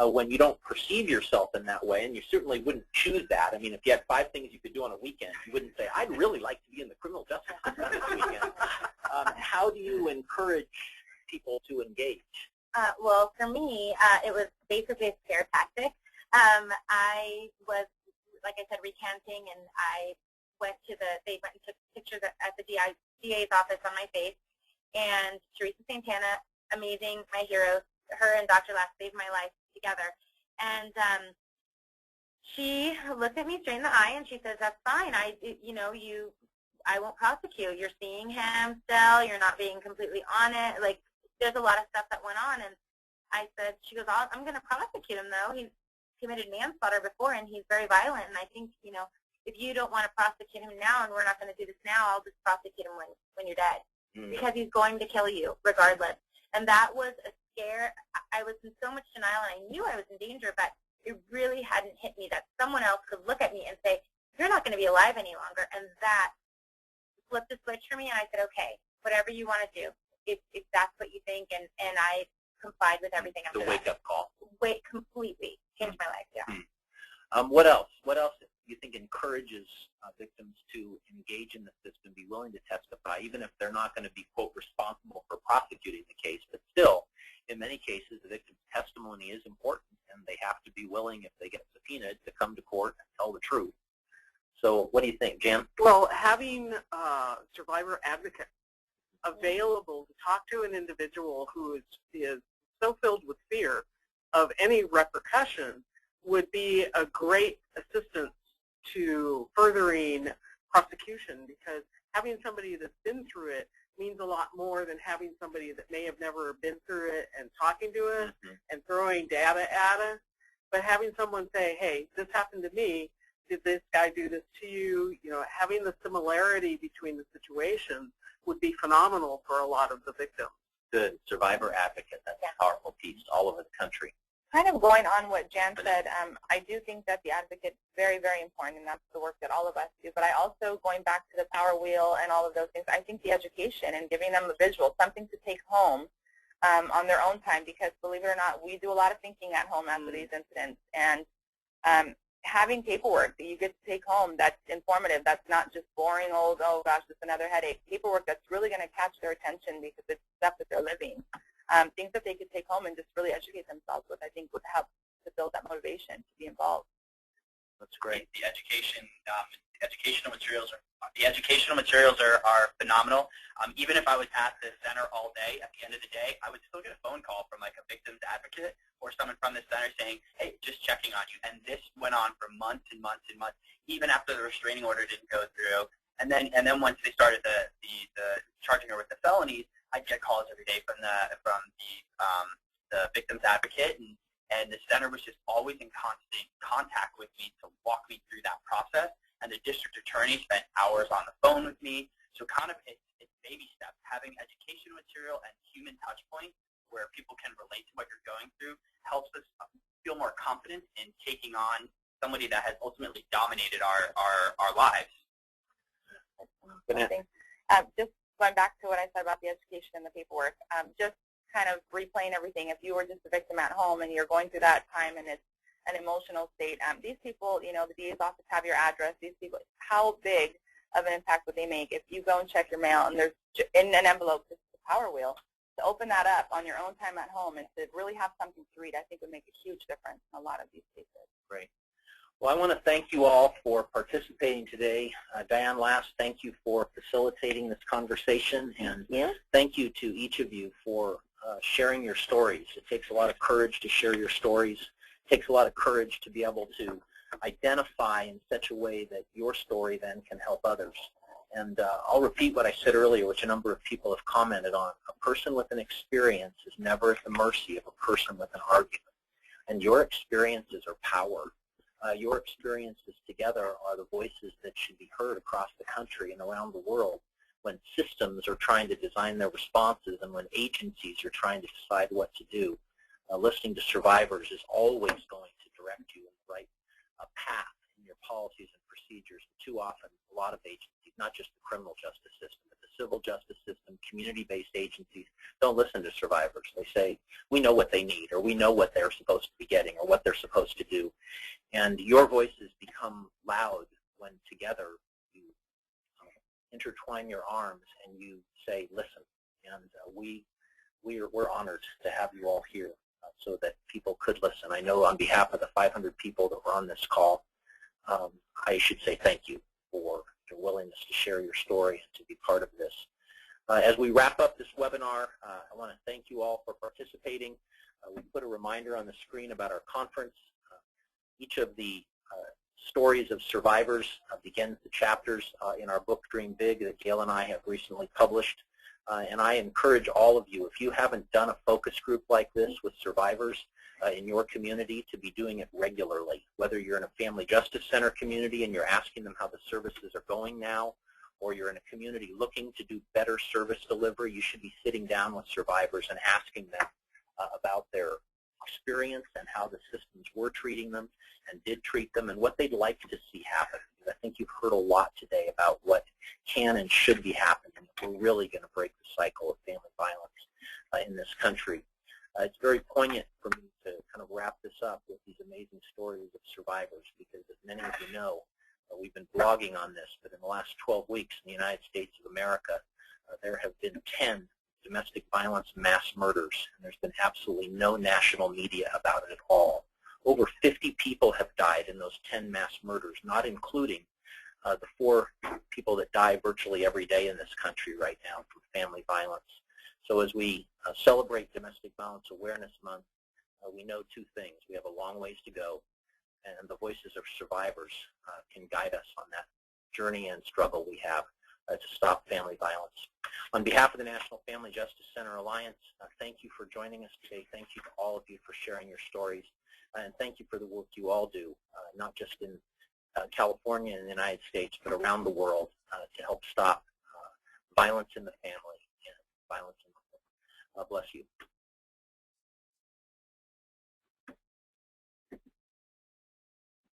when you don't perceive yourself in that way, and you certainly wouldn't choose that. I mean, if you had 5 things you could do on a weekend, you wouldn't say, I'd really like to be in the criminal justice system this weekend. How do you encourage people to engage? Well, for me, it was basically a scare tactic. I was, like I said, recanting, and I they went and took pictures at the DA's office on my face. And Teresa Santana, amazing, my hero, her and Dr. Lass saved my life together. And she looked at me straight in the eye, and she says, "That's fine. I won't prosecute. You're seeing him still. You're not being completely on it. Like, there's a lot of stuff that went on." And I said, she goes, "I'm going to prosecute him, though. He's committed manslaughter before, and he's very violent. And I think, if you don't want to prosecute him now, and we're not going to do this now, I'll just prosecute him when you're dead, because he's going to kill you regardless." And that was a scare. I was in so much denial, and I knew I was in danger, but it really hadn't hit me that someone else could look at me and say, "You're not going to be alive any longer." And that flipped the switch for me, and I said, "Okay, whatever you want to do, if that's what you think," and I complied with everything after that. The wake-up call. Completely changed my life, yeah. What else? What else do you think encourages victims to engage in the system, be willing to testify, even if they're not going to be, quote, responsible for prosecuting the case? But still, in many cases, the victim's testimony is important, and they have to be willing, if they get subpoenaed, to come to court and tell the truth. So what do you think, Jan? Well, having survivor advocates available to talk to an individual who is so filled with fear of any repercussion would be a great assistance to furthering prosecution, because having somebody that's been through it means a lot more than having somebody that may have never been through it and talking to us and throwing data at us. But having someone say, "Hey, this happened to me. Did this guy do this to you?" Having the similarity between the situations would be phenomenal for a lot of the victims. Good. Survivor advocate. That's a powerful piece all over the country. Kind of going on what Jan said, I do think that the advocate is very, very important, and that's the work that all of us do. But I also, going back to the power wheel and all of those things, I think the education and giving them a visual, something to take home on their own time, because believe it or not, we do a lot of thinking at home after these incidents. And having paperwork that you get to take home that's informative, that's not just boring old, oh gosh, it's another headache. Paperwork that's really going to catch their attention because it's stuff that they're living. Things that they could take home and just really educate themselves with, I think, would help to build that motivation to be involved. That's great. The educational materials are phenomenal. Even if I was at the center all day, at the end of the day, I would still get a phone call from like a victim's advocate or someone from the center saying, "Hey, just checking on you." And this went on for months and months and months, even after the restraining order didn't go through. And then once they started the charging her with the felonies, I'd get calls every day from the victim's advocate, and the center was just always in constant contact with me to walk me through that process. And the district attorney spent hours on the phone with me. So kind of it's baby steps. Having education material and human touch points where people can relate to what you're going through helps us feel more confident in taking on somebody that has ultimately dominated our lives. Just going back to what I said about the education and the paperwork, just kind of replaying everything. If you were just a victim at home and you're going through that time and it's an emotional state, these people, the DA's office have your address. These people, how big of an impact would they make if you go and check your mail and there's in an envelope just the power wheel? To open that up on your own time at home and to really have something to read, I think would make a huge difference in a lot of these cases. Great. Well, I want to thank you all for participating today. Diane Lass, thank you for facilitating this conversation, and thank you to each of you for sharing your stories. It takes a lot of courage to share your stories. It takes a lot of courage to be able to identify in such a way that your story then can help others. And I'll repeat what I said earlier, which a number of people have commented on. A person with an experience is never at the mercy of a person with an argument. And your experiences are power. Your experiences together are the voices that should be heard across the country and around the world when systems are trying to design their responses and when agencies are trying to decide what to do. Listening to survivors is always going to direct you in the right path in your policies and procedures. Too often, a lot of agencies, not just the criminal justice system, but the civil justice system, community-based agencies, don't listen to survivors. They say, we know what they need, or we know what they're supposed to be getting, or what they're supposed to do. And your voices become loud when together you intertwine your arms and you say, listen. And we're honored to have you all here so that people could listen. I know on behalf of the 500 people that were on this call, I should say thank you for your willingness to share your story and to be part of this. As we wrap up this webinar, I want to thank you all for participating. We put a reminder on the screen about our conference. Each of the stories of survivors begins the chapters in our book, Dream Big, that Gail and I have recently published. And I encourage all of you, if you haven't done a focus group like this with survivors in your community, to be doing it regularly. Whether you're in a family justice center community and you're asking them how the services are going now, or you're in a community looking to do better service delivery, you should be sitting down with survivors and asking them about their experience and how the systems were treating them and did treat them and what they'd like to see happen. I think you've heard a lot today about what can and should be happening if we're really going to break the cycle of family violence in this country. It's very poignant for me to kind of wrap this up with these amazing stories of survivors because, as many of you know, we've been blogging on this, but in the last 12 weeks in the United States of America, there have been 10 domestic violence mass murders, and there's been absolutely no national media about it at all. Over 50 people have died in those 10 mass murders, not including the 4 people that die virtually every day in this country right now from family violence. So as we celebrate Domestic Violence Awareness Month, we know 2 things. We have a long ways to go, and the voices of survivors can guide us on that journey and struggle we have to stop family violence. On behalf of the National Family Justice Center Alliance, thank you for joining us today. Thank you to all of you for sharing your stories. And thank you for the work you all do, not just in California and the United States, but around the world to help stop violence in the family and violence in the home. Bless you.